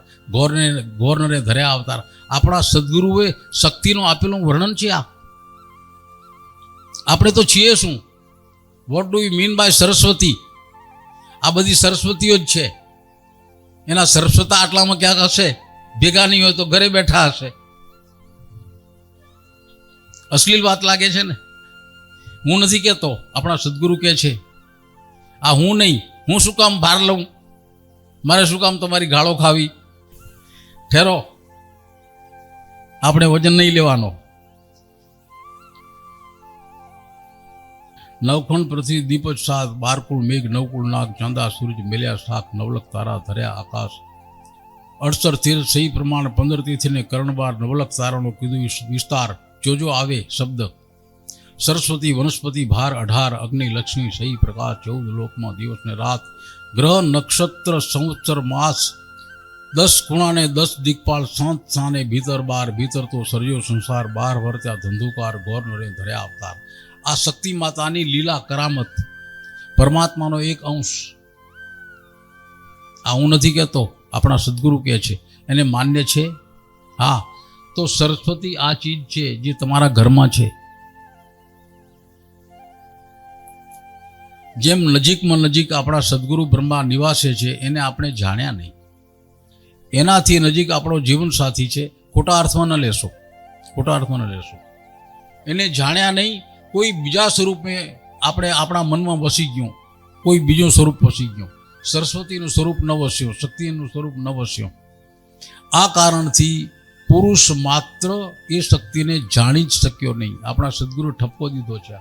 ગોરને ધર્યા અવતાર. આપણા સદગુરુએ શક્તિનું આપેલું વર્ણન છે આ. આપણે તો છીએ શું? What do you mean by Saraswati? આ બધી સરસ્વતીઓ જ છે. એના સરસ્વતા આટલામાં ક્યાંક હશે. ભેગા નહીં હોય તો ઘરે બેઠા હશે. અશ્લીલ વાત લાગે છે ને? હું નથી કહેતો, આપણા સદગુરુ કહે છે. આ હું નહીં. હું શું કામ ભાર લઉં? મારે શું કામ તમારી ગાળો ખાવી? ઠેરો, આપણે વજન નહીં લેવાનો. નવખંડ પૃથ્વી દીપજ સાત 12 કુળ મેઘ 9 કુળ નાગ ચાંદા સૂરજ મેલ્યા શાખ 9 લખ તારા ધર્યા આકાશ 68 તીર્થ સહી પ્રમાણ 15 તીર્થને કર્ણબાર 9 લખ તારાનો કીધું વિસ્તાર. જોજો આવે શબ્દ. સરસ્વતી વનસ્પતિ ભાર 18 અગ્નિ લક્ષ્મી સહી પ્રકાશ 14 લોકમાં દિવસ ને રાત ગ્રહ નક્ષત્ર સંવત્સર માસ 10 ખૂણાને 10 દિક્પાલ સાત સાને ભીતર બાર ભીતર તો સર્જો સંસાર બહાર વર્ત્યા ધંધુકાર ગોર નરે ધર્યા અવતાર. આ શક્તિ માતાની લીલા કરામત, પરમાત્માનો એક અંશ. આ હું નથી કહેતો, આપણા સદગુરુ કહે છે એને માન્ય છે. હા, તો સરસ્વતી આ ચીજ છે જે તમારા ઘરમાં છે. જેમ નજીકમાં નજીક આપણા સદગુરુ બ્રહ્મા નિવાસે છે એને આપણે જાણ્યા નહીં. એનાથી નજીક આપણો જીવન સાથી છે. ખોટા અર્થમાં ન લેશો, ખોટા અર્થમાં ન લેશો. એને જાણ્યા નહીં, કોઈ બીજા સ્વરૂપે આપણે આપણા મનમાં વસી ગયું, કોઈ બીજું સ્વરૂપ વસી ગયું. સરસ્વતીનું સ્વરૂપ ન વસ્યું, શક્તિનું સ્વરૂપ ન વસ્યું. આ કારણથી પુરુષ માત્ર એ શક્તિને જાણી જ શક્યો નહીં. આપણા સદગુરુ ઠપકો દીધો છે.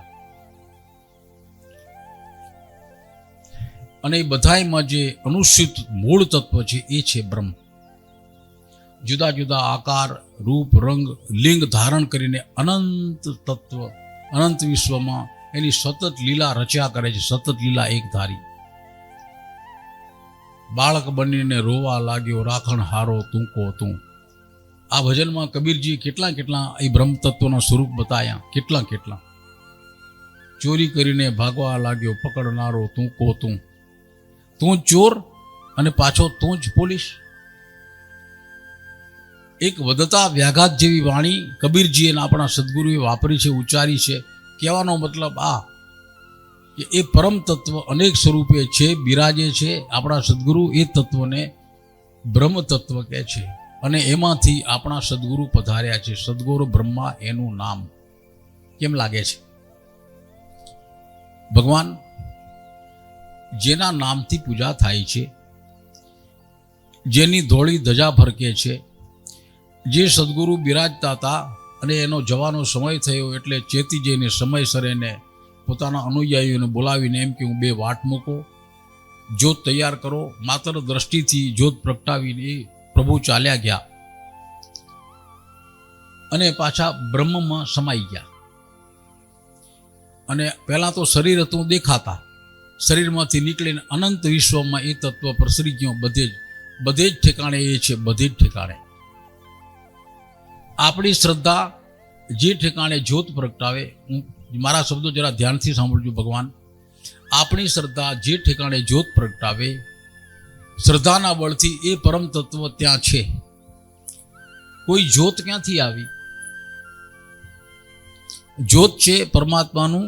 અને એ બધાયમાં જે અનુસૂત મૂળ તત્વ છે એ છે બ્રહ્મ. જુદા જુદા આકાર, રૂપ, રંગ, લિંગ ધારણ કરીને અનંત તત્વ, અનંત વિશ્વમાં એની સતત લીલા રચ્યા કરે છે. સતત લીલા એક ધારી. બાળક બનીને રોવા લાગ્યો, રાખણ હારો તું કો તું. આ ભજનમાં કબીરજી કેટલા કેટલા એ બ્રહ્મ તત્વના સ્વરૂપ બતાયા. કેટલા કેટલા. ચોરી કરીને ભાગવા લાગ્યો, પકડનારો તું કો તું. તું ચોર અને પાછો તું જ પોલીસ. એક વધતા વ્યાઘાત જેવી વાણી કબીરજી અને આપણા સદગુરુએ વાપરી છે, ઉચ્ચારી છે. કહેવાનો મતલબ આ કે એ પરમ તત્વ અનેક સ્વરૂપે છે, બિરાજે છે. આપણા સદગુરુ એ તત્વને બ્રહ્મ તત્વ કહે છે અને એમાંથી આપણા સદગુરુ પધાર્યા છે. સદગુરુ બ્રહ્મા એનું નામ. કેમ લાગે છે? ભગવાન જેના નામથી પૂજા થાય છે, જેની ધોળી ધજા ફરકે છે, જે સદગુરુ બિરાજતા હતા અને એનો જવાનો સમય થયો એટલે ચેતી જઈને સમયસર એને પોતાના અનુયાયીઓને બોલાવીને એમ કે હું 2 વાટ મૂકો, જ્યોત તૈયાર કરો. માત્ર દ્રષ્ટિથી જ્યોત પ્રગટાવીને એ પ્રભુ ચાલ્યા ગયા અને પાછા બ્રહ્મમાં સમાઈ ગયા. અને પહેલાં તો શરીર હતું દેખાતા, શરીરમાંથી નીકળીને અનંત વિશ્વમાં એ તત્વ પ્રસરી ગયો. બધે જ ઠેકાણે એ છે, બધે જ ઠેકાણે. આપણી શ્રદ્ધા જે ઠેકાણે જ્યોત પ્રગટાવે, હું મારા શબ્દો જરા ધ્યાનથી સાંભળજો ભગવાન. આપણી શ્રદ્ધા જે ઠેકાણે જ્યોત પ્રગટાવે, શ્રદ્ધાના બળથી એ પરમ તત્વ ત્યાં છે. કોઈ જ્યોત ક્યાંથી આવી? જ્યોત છે પરમાત્માનું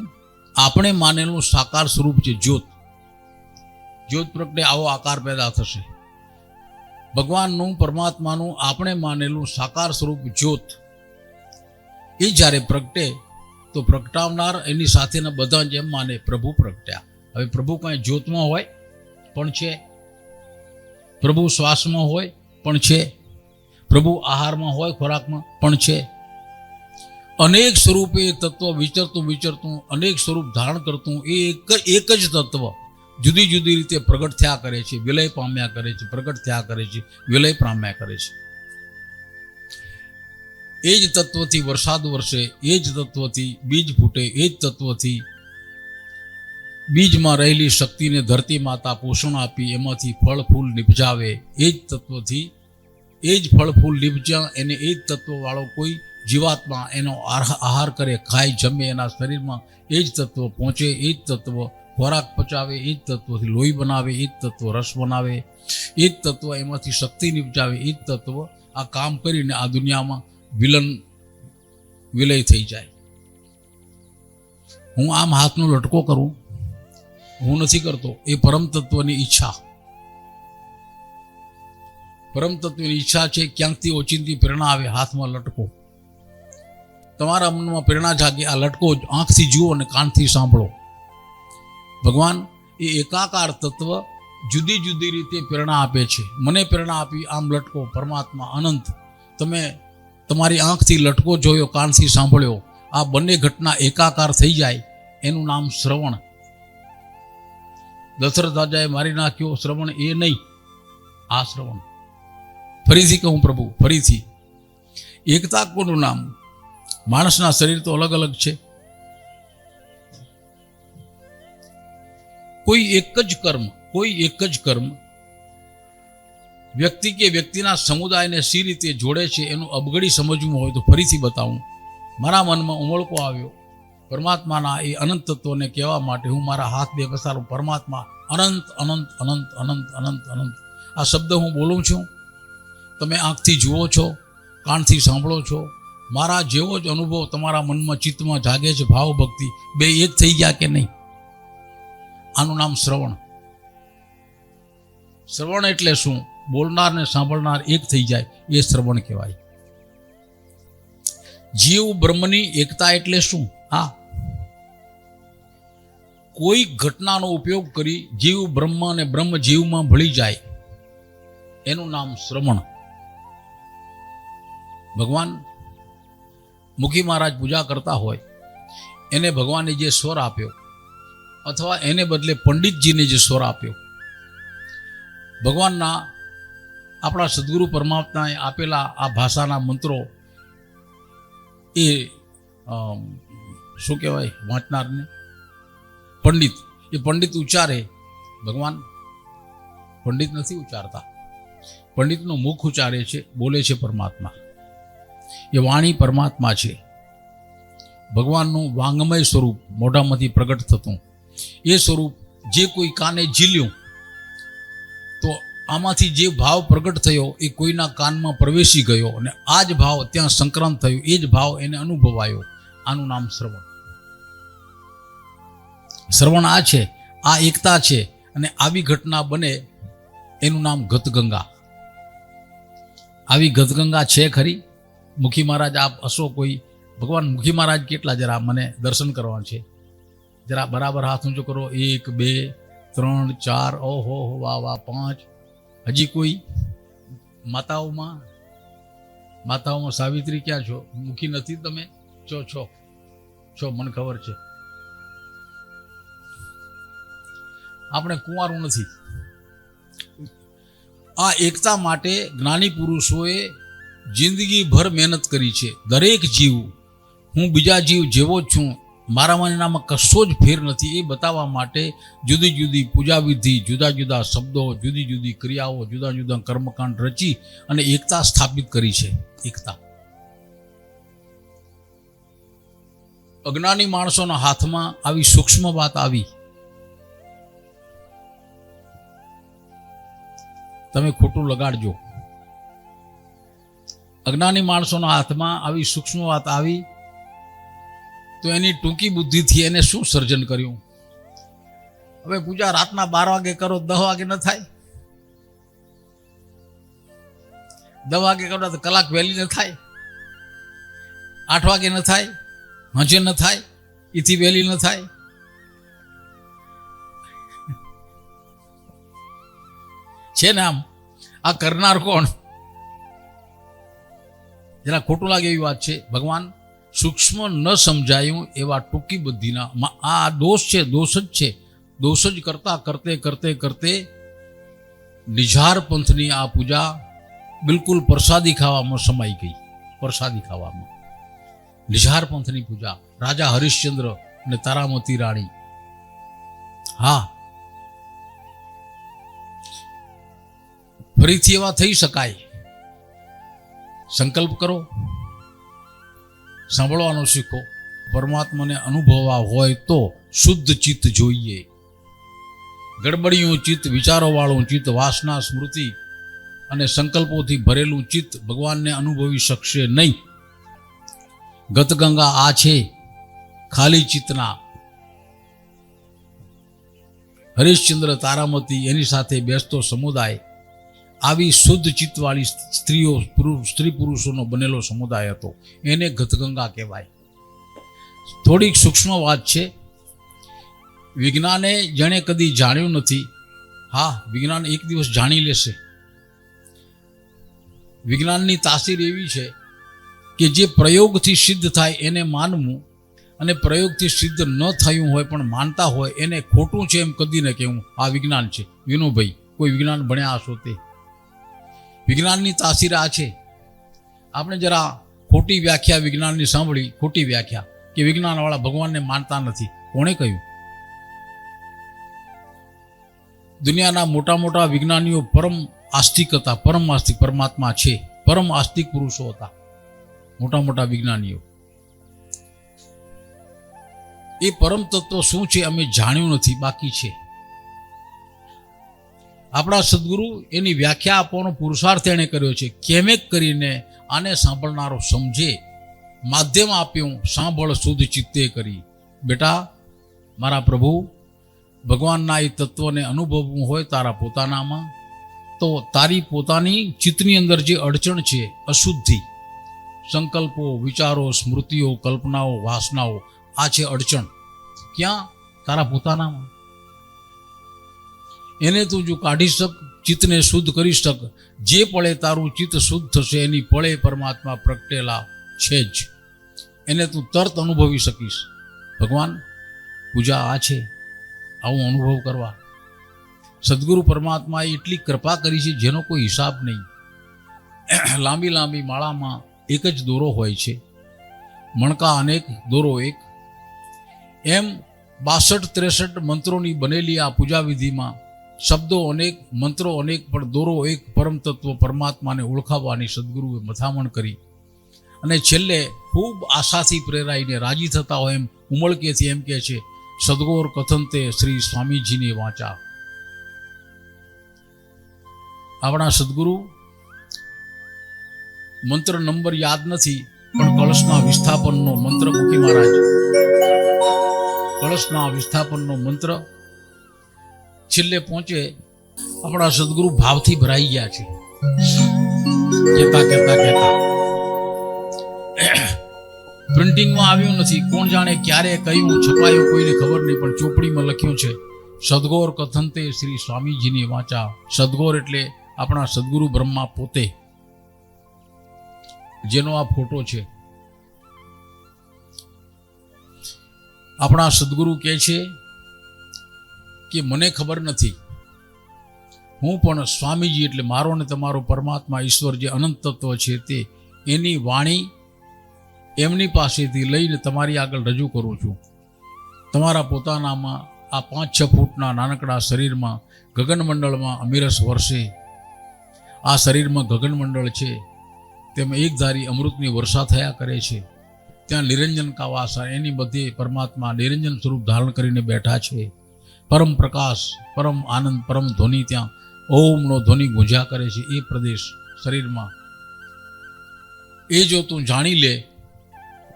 આપણે માનેલું સાકાર સ્વરૂપ છે. જ્યોત પ્રગટે આવો આકાર પેદા થશે. ભગવાનનું, પરમાત્માનું આપણે માનેલું સાકાર સ્વરૂપ જ્યોત એ જ્યારે પ્રગટે તો પ્રગટાવનાર એની સાથેના બધા જેમ માને પ્રભુ પ્રગટ્યા. હવે પ્રભુ કાંઈ જ્યોતમાં હોય પણ છે, પ્રભુ શ્વાસમાં હોય પણ છે, પ્રભુ આહારમાં હોય ખોરાકમાં પણ છે. અનેક સ્વરૂપે એ તત્વ વિચરતું અનેક સ્વરૂપ ધારણ કરતું એ એક જ તત્વ જુદી જુદી રીતે પ્રગટ થયા કરે છે, વિલય પામ્યા કરે છે, પ્રગટ થયા કરે છે, વિલય પામ્યા કરે છે. એ જ તત્વથી વરસાદ વરસે, એ જ તત્વથી બીજ ફૂટે, એ જ તત્વથી બીજમાં રહેલી શક્તિને ધરતી માતા પોષણ આપી એમાંથી ફળ ફૂલ નિપજાવે. એ જ તત્વથી એ જ ફળ ફૂલ નિપજ્યા એને એ જ તત્વવાળો કોઈ જીવાત્મા એનો આહાર કરે, ખાય, જમે, એના શરીરમાં એ જ તત્વ પહોંચે. એ જ તત્વ ખોરાક પચાવે, એ જ તત્વથી લોહી બનાવે, એ જ તત્વ રસ બનાવે, એ જ તત્વ એમાંથી શક્તિ નિપજાવે, એ જ તત્વ આ કામ કરીને આ દુનિયામાં વિલય થઈ જાય. હું આમ હાથનો લટકો કરું, હું નથી કરતો. એ પરમ તત્વની ઈચ્છા, પરમ તત્વની ઈચ્છા છે. ક્યાંકથી ઓચિંતી પ્રેરણા આવે, હાથમાં લટકો. તમારા મનમાં પ્રેરણા જાગે, આ લટકો આંખથી જુઓ અને કાનથી સાંભળો. ભગવાન એ એકાકાર તત્વ જુદી જુદી રીતે પ્રેરણા આપે છે. મને પ્રેરણા આપી આમ લટકો, પરમાત્મા અનંત. તમે તમારી આંખથી લટકો જોયો, કાનથી સાંભળ્યો, આ બંને ઘટના એકાકાર થઈ જાય એનું નામ શ્રવણ. દશરથ રાજાએ મારી નાખ્યો શ્રવણ, એ નહીં, આ શ્રવણ. ફરીથી કહું પ્રભુ, ફરીથી. એકતા કોનું નામ? માણસના શરીર તો અલગ અલગ છે. કોઈ એક જ કર્મ વ્યક્તિ કે વ્યક્તિના સમુદાયને સી રીતે જોડે છે એનું અબગડી સમજવું હોય તો ફરીથી બતાવું. મારા મનમાં ઉમળકો આવ્યો પરમાત્માના એ અનંત તત્વને કહેવા માટે. હું મારા હાથ બે પસારું. પરમાત્મા અનંત અનંત અનંત અનંત અનંત અનંત આ શબ્દ હું બોલું છું, તમે આંખથી જુઓ છો, કાનથી સાંભળો છો, મારા જેવો જ અનુભવ તમારા મનમાં ચિત્તમાં જાગે છે, ભાવ ભક્તિ બે એક થઈ ગયા કે નહીં? આનું નામ શ્રવણ. શ્રવણ એટલે શું? બોલનાર ને સાંભળનાર એક થઈ જાય, એ શ્રવણ કહેવાય. જીવ બ્રહ્મની એકતા એટલે શું? આ કોઈ ઘટનાનો ઉપયોગ કરી જીવ બ્રહ્મ અને બ્રહ્મ જીવમાં ભળી જાય, એનું નામ શ્રવણ. ભગવાન મુખી મહારાજ પૂજા કરતા હોય, એને ભગવાને જે સ્વર આપ્યો, અથવા એને બદલે પંડિતજીને જે સ્વર આપ્યો, ભગવાનના આપણા સદગુરુ પરમાત્માએ આપેલા આ ભાષાના મંત્રો, એ શું કહેવાય વાંચનારને? પંડિત. એ પંડિત ઉચ્ચારે, ભગવાન પંડિત નથી ઉચ્ચારતા, પંડિતનું મુખ ઉચ્ચારે છે, બોલે છે પરમાત્મા. એ વાણી પરમાત્મા છે, ભગવાનનું વાંગમય સ્વરૂપ મોઢામાંથી પ્રગટ થતું એ સ્વરૂપ જે કોઈ કાને ઝીલ્યું, તો આમાંથી જે ભાવ પ્રગટ થયો એ કોઈના કાનમાં પ્રવેશી ગયો, અને આ જ ભાવ ત્યાં સંક્રાંત થયો, એ જ ભાવ એને અનુભવાયો. આનું નામ શ્રવણ. શ્રવણ આ છે, આ એકતા છે. અને આવી ઘટના બને એનું નામ ગતગંગા. આવી ગતગંગા છે ખરી? મુખી મહારાજ આપ હશો કોઈ? ભગવાન મુખી મહારાજ કેટલા? જરા મને દર્શન કરવા છે, જરા બરાબર હાથ ઊંચો કરો. 1 2 3 4, ઓહો વાહ વાહ, 5. હજી કોઈ? માતાઓમાં સાવિત્રી ક્યાં છો? મુખી નથી તમે? છો મને ખબર છે. આપણે કુંવારું નથી. આ એકતા માટે જ્ઞાની પુરુષોએ જિંદગીભર મહેનત કરી છે. દરેક જીવ હું બીજા જીવ જેવો જ છું, મારામાં એનામાં કશો જ ફેર નથી, એ બતાવવા માટે જુદી જુદી પૂજા વિધિ, જુદા જુદા શબ્દો, જુદી જુદી ક્રિયાઓ, જુદા જુદા કર્મકાંડ રચી અને એકતા સ્થાપિત કરી છે. એકતા. અજ્ઞાની માણસોના હાથમાં આવી સૂક્ષ્મ વાત આવી. તમે ખોટું લગાડજો. અજ્ઞાની માણસોના હાથમાં આવી સૂક્ષ્મ વાત આવી, તો એની ટૂંકી બુદ્ધિથી એને શું સર્જન કર્યું? હવે પૂજા રાતના 12 વાગે કરો, 10 વાગે ન થાય? 10 વાગે કરો તો કલાક વહેલી ન થાય? 8 વાગે ન થાય? હજે ન થાય? એથી વહેલી ન થાય? છે ને? આમ આ કરનાર કોણ? જરા ખોટું લાગે એવી વાત છે. ભગવાન સૂક્ષ્મ ન સમજાયું એવા ટૂંકી બુદ્ધિના આ દોષ છે, દોષ જ છે. દોષ જ કરતા કરતે કરતે કરતે નિઝાર પંથની આ પૂજા બિલકુલ પ્રસાદી ખાવામાં સમાઈ ગઈ. પ્રસાદી ખાવામાં નિઝાર પંથની પૂજા, રાજા હરિશ્ચંદ્ર અને તારામતી રાણી. હા, ફરીથી એવા થઈ શકાય. સંકલ્પ કરો, સાંભળવાનું શીખો. પરમાત્માને અનુભવવા હોય તો શુદ્ધ ચિત્ત જોઈએ. ગડબડિયું ચિત્ત, વિચારોવાળું ચિત્ત, વાસના સ્મૃતિ અને સંકલ્પોથી ભરેલું ચિત્ત ભગવાનને અનુભવી શકશે નહીં. ગતગંગા આ છે, ખાલી ચિત્તના. હરિશ્ચંદ્ર, તારામતી, એની સાથે બેસતો સમુદાય, આવી શુદ્ધ ચિત્તવાળી સ્ત્રીઓ, સ્ત્રી પુરુષોનો બનેલો સમુદાય હતો. એને ગતગંગા કહેવાય. થોડીક સૂક્ષ્મ વાત છે. વિજ્ઞાને જેણે કદી જાણ્યું નથી, હા, વિજ્ઞાન એક દિવસ જાણી લેશે. વિજ્ઞાનની તાસીર એવી છે કે જે પ્રયોગથી સિદ્ધ થાય એને માનવું, અને પ્રયોગથી સિદ્ધ ન થયું હોય પણ માનતા હોય એને ખોટું છે એમ કદી ન કહેવું. આ વિજ્ઞાન છે. વિનુભાઈ, કોઈ વિજ્ઞાન ભણ્યા હશો તે. વિજ્ઞાનની તાસીર આ છે. આપણે જરા ખોટી વ્યાખ્યા વિજ્ઞાનની સાંભળી, ખોટી વ્યાખ્યા કે વિજ્ઞાનવાળા ભગવાનને માનતા નથી. કોણે કહ્યું? દુનિયાના મોટા મોટા વિજ્ઞાનીઓ પરમ આસ્તિક હતા. પરમ આસ્તિક, પરમાત્મા છે, પરમ આસ્તિક પુરુષો હતા મોટા મોટા વિજ્ઞાનીઓ. એ પરમ તત્વ શું છે અમે જાણ્યું નથી, બાકી છે. આપણા સદગુરુ એની વ્યાખ્યા આપવાનો પુરુષાર્થ એણે કર્યો છે. કેમેક કરીને આને સાંભળનારો સમજે, માધ્યમ આપ્યું સાંભળ શુદ્ધ ચિત્તે કરી. બેટા, મારા પ્રભુ ભગવાનના એ તત્વને અનુભવવું હોય તારા પોતાનામાં, તો તારી પોતાની ચિત્તની અંદર જે અડચણ છે, અશુદ્ધિ, સંકલ્પો, વિચારો, સ્મૃતિઓ, કલ્પનાઓ, વાસનાઓ, આ છે અડચણ. ક્યાં? તારા પોતાનામાં. એને તું જો કાઢી શક, ચિત્તને શુદ્ધ કરી શક, જે પળે તારું ચિત્ત શુદ્ધ થશે એની પળે પરમાત્મા પ્રગટેલા છે જ. એને તું તરત અનુભવી શકીશ. ભગવાન પૂજા આ છે, આવું અનુભવ કરવા. સદગુરુ પરમાત્માએ એટલી કૃપા કરી છે જેનો કોઈ હિસાબ નહીં. લાંબી લાંબી માળામાં એક જ દોરો હોય છે, મણકા અનેક, દોરો એક. એમ 62-63 મંત્રોની બનેલી આ પૂજા વિધિમાં શબ્દો અનેક, મંત્રો અનેક, પણ દોરો એક, પરમ તત્વ પરમાત્માને ઓળખાવવાની સદગુરુએ મથામણ કરી. અને છેલ્લે ખૂબ આશાથી પ્રેરાઈને રાજી થતા હોય એમ ઉમળકેથી એમ કહે છે, સદગોર કથનતે શ્રી સ્વામીજીની વાંચા. આપણા સદગુરુ મંત્ર નંબર યાદ નથી, પણ કળશના વિસ્થાપનનો મંત્ર મૂકી મહારાજ, કળશના વિસ્થાપનનો મંત્ર છેલ્લે પહોંચે. આપણા સદગુરુ ભાવથી ભરાઈ ગયા છે. કહેતા કહેતા કહેતા પ્રિન્ટિંગમાં આવ્યું નથી, કોણ જાણે ક્યારે કયું છપાયું કોઈને ખબર નહીં, પણ ચોપડીમાં લખ્યું છે, સદગોર કથનતે શ્રી સ્વામીજીની વાંચા. સદગોર એટલે આપણા સદગુરુ બ્રહ્મા પોતે, જેનો આ ફોટો છે. આપણા સદગુરુ કહે છે કે મને ખબર નથી, હું પણ સ્વામીજી એટલે મારો ને તમારો પરમાત્મા ઈશ્વર જે અનંત તત્વ છે તે એની વાણી એમની પાસેથી લઈને તમારી આગળ રજૂ કરું છું. તમારા પોતાનામાં આ 5-6 ફૂટના નાનકડા શરીરમાં ગગનમંડળમાં અમીરસ વર્ષે આ શરીરમાં ગગનમંડળ છે, તેમાં એકધારી અમૃતની વર્ષા થયા કરે છે. ત્યાં નિરંજન કા વાસા, એની મધ્યે પરમાત્મા નિરંજન સ્વરૂપ ધારણ કરીને બેઠા છે. પરમ પ્રકાશ, પરમ આનંદ, પરમ ધ્વનિ, ત્યાં ઓમનો ધ્વનિ ગુંજ્યા કરે છે એ પ્રદેશ શરીરમાં. એ જો તું જાણી લે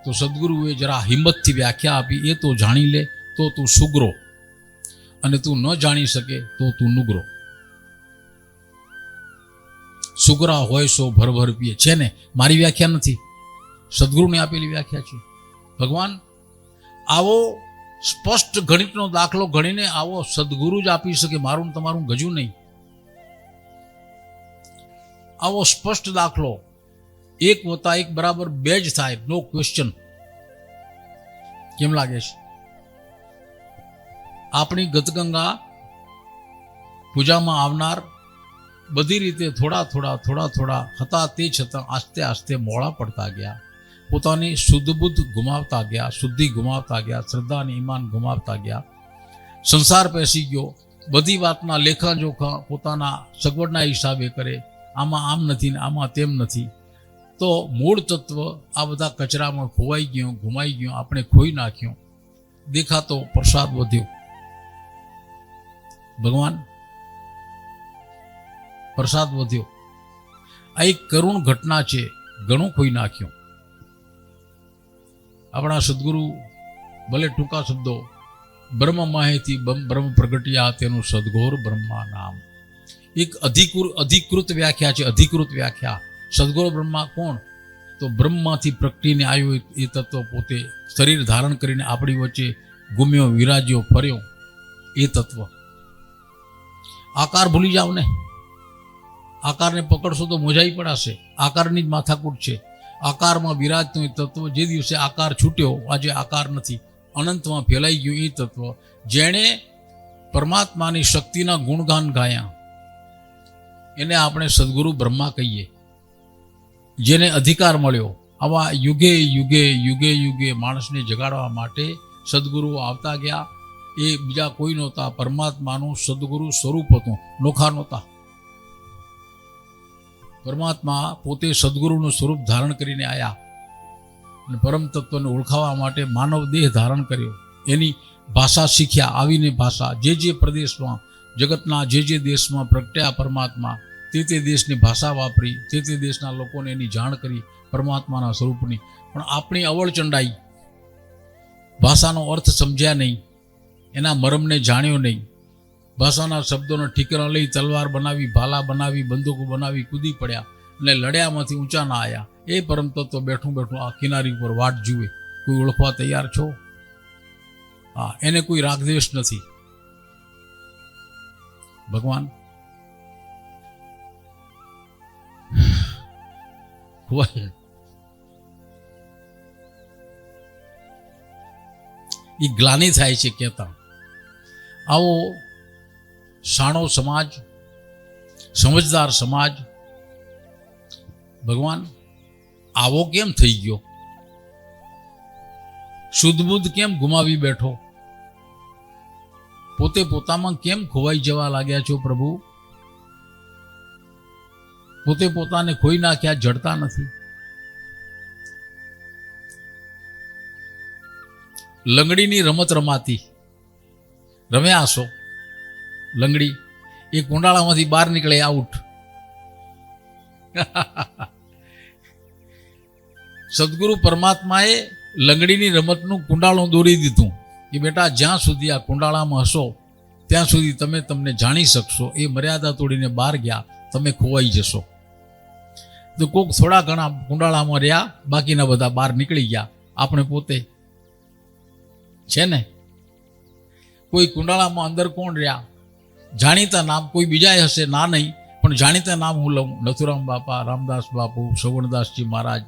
તો સદગુરુએ જરા હિંમતથી વ્યાખ્યા આપી, એ તો જાણી લે તો તું સુગ્રો, અને તું ન જાણી શકે તો તું નુગ્રો. સુગરા હોય સો ભરભર પીએ છે ને, મારી વ્યાખ્યા નથી, સદગુરુને આપેલી વ્યાખ્યા છે. ભગવાન આવો સ્પષ્ટ ગણિતનો દાખલો ગણીને આવો સદગુરુ જ આપી શકે, મારું તમારું ગજું નહીં. આવો સ્પષ્ટ દાખલો 1 + 1 = 2 જ થાય, નો ક્વેશ્ચન. કેમ લાગે છે? આપણી ગતગંગા પૂજામાં આવનાર બધી રીતે થોડા થોડા હતા, તે છતાં આસ્તે આસ્તે મોડા પડતા ગયા, પોતાની શુદ્ધ બુદ્ધ ગુમાવતા ગયા, શુદ્ધિ ગુમાવતા ગયા, શ્રદ્ધા અને ઈમાન ગુમાવતા ગયા. સંસાર પેસી ગયો, બધી વાતના લેખા જોખા પોતાના સગવડના હિસાબે કરે, આમાં આમ નથી ને આમાં તેમ નથી. તો મૂળ તત્વ આ બધા કચરામાં ખોવાઈ ગયો, ગુમાઈ ગયો, આપણે ખોઈ નાખ્યો. દેખાતો પ્રસાદ વધ્યો. ભગવાન પ્રસાદ વધ્યો. આ એક કરુણ ઘટના છે, ઘણું ખોઈ નાખ્યું. આપણા સદગુરુ ભલે ટૂંકા શબ્દો, બ્રહ્મ માહેથી બ્રહ્મ પ્રગટ્યા, તેનું સદઘોર બ્રહ્મા નામ. એક અધિકૃત વ્યાખ્યા છે, અધિકૃત વ્યાખ્યા. સદગુરુ બ્રહ્મા કોણ? તો બ્રહ્મમાંથી પ્રગટીને આવ્યો એ તત્વ પોતે, શરીર ધારણ કરીને આપણી વચ્ચે ગુમ્યો, વિરાજ્યો, ફર્યો એ તત્વ. આકાર ભૂલી જાવ ને, આકારને પકડશો તો મોજાઈ પડાશે. આકારની જ માથાકૂટ છે. આકારમાં બિરાજતું એ તત્વ, જે દિવસે આકાર છૂટ્યો, આજે આકાર નથી, અનંતમાં ફેલાઈ ગયું એ તત્વ, જેણે પરમાત્માની શક્તિના ગુણગાન ગાયા, એને આપણે સદગુરુ બ્રહ્મા કહીએ. જેને અધિકાર મળ્યો આવા યુગે યુગે યુગે યુગે માણસને જગાડવા માટે સદગુરુઓ આવતા ગયા. એ બીજા કોઈ નહોતા, પરમાત્માનું સદગુરુ સ્વરૂપ હતું, નોખા નહોતા. પરમાત્મા પોતે સદગુરુનું સ્વરૂપ ધારણ કરીને આવ્યા અને પરમ તત્વને ઓળખાવવા માટે માનવ દેહ ધારણ કર્યો. એની ભાષા શીખ્યા, આવીને ભાષા જે પ્રદેશમાં જગતના જે દેશમાં પ્રગટ્યા પરમાત્મા, તે દેશની ભાષા વાપરી, તે દેશના લોકોને એની જાણ કરી પરમાત્માના સ્વરૂપની. પણ આપણી અવળચંડાઈ, ભાષાનો અર્થ સમજ્યા નહીં, એના મરમને જાણ્યો નહીં, ભાષાના શબ્દોનો ઠીકરા લઈ તલવાર બનાવી, ભાલા બનાવી, બંદૂકો બનાવી કૂદી પડ્યા અને લડ્યામાંથી ઊંચા ના આવ્યા. એ પરમ તત્વ બેઠું બેઠું આ કિનારી પર વાટ જુએ. કોઈ ઓળખવા તૈયાર છો? હા, એને કોઈ રાગદ્વેષ નથી. ભગવાન એ ગ્લાની થાય છે કહેતા. આવો શાણો સમાજ, સમજદાર સમાજ, ભગવાન આવો કેમ થઈ ગયો? શુદ્ધ બુદ્ધ કેમ ગુમાવી બેઠો? પોતે પોતામાં કેમ ખોવાઈ જવા લાગ્યા છો પ્રભુ? પોતે પોતાને ખોઈ નાખ્યા, જડતા નથી. લંગડીની રમત રમાતી, રમ્યા હશો. લંગડી એ કુંડાળામાંથી બહાર નીકળે, આઉટ. સદગુરુ પરમાત્માએ લંગડીની રમતનું કુંડાળું દોરી દીધું કે બેટા જ્યાં સુધી આ કુંડાળામાં હશો ત્યાં સુધી તમે તમને જાણી શકશો. એ મર્યાદા તોડીને બહાર ગયા, તમે ખોવાઈ જશો. તો કોક થોડા ઘણા કુંડાળામાં રહ્યા, બાકીના બધા બહાર નીકળી ગયા. આપણે પોતે છે ને, કોઈ કુંડાળામાં અંદર કોણ રહ્યા? જાણીતા નામ કોઈ બીજા હશે, ના નહીં, પણ જાણીતા નામ હું લઉં. નથુરામ બાપા, રામદાસ બાપુ, સવર્ણદાસજી મહારાજ,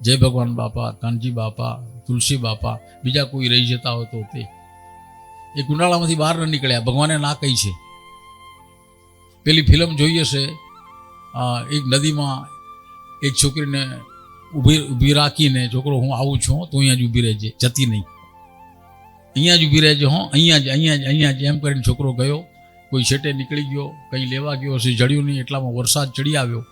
જય ભગવાન બાપા, કાનજી બાપા, તુલસી બાપા, બીજા કોઈ રહી જતા હોય તો તે એ કુંડાળામાંથી બહાર ન નીકળ્યા. ભગવાને ના કહી છે. પેલી ફિલ્મ જોઈ હશે, એક નદીમાં એક છોકરીને ઊભી રાખીને, છોકરો હું આવું છું તો અહીંયા જ ઊભી રહેજે, જતી નહીં, અહીંયા જ ઊભી રહેજે, હો અહીંયા જ એમ કરીને છોકરો ગયો. કોઈ છેટે નીકળી ગયો, કંઈ લેવા ગયો હશે, જડ્યું નહીં. એટલામાં વરસાદ ચડી આવ્યો,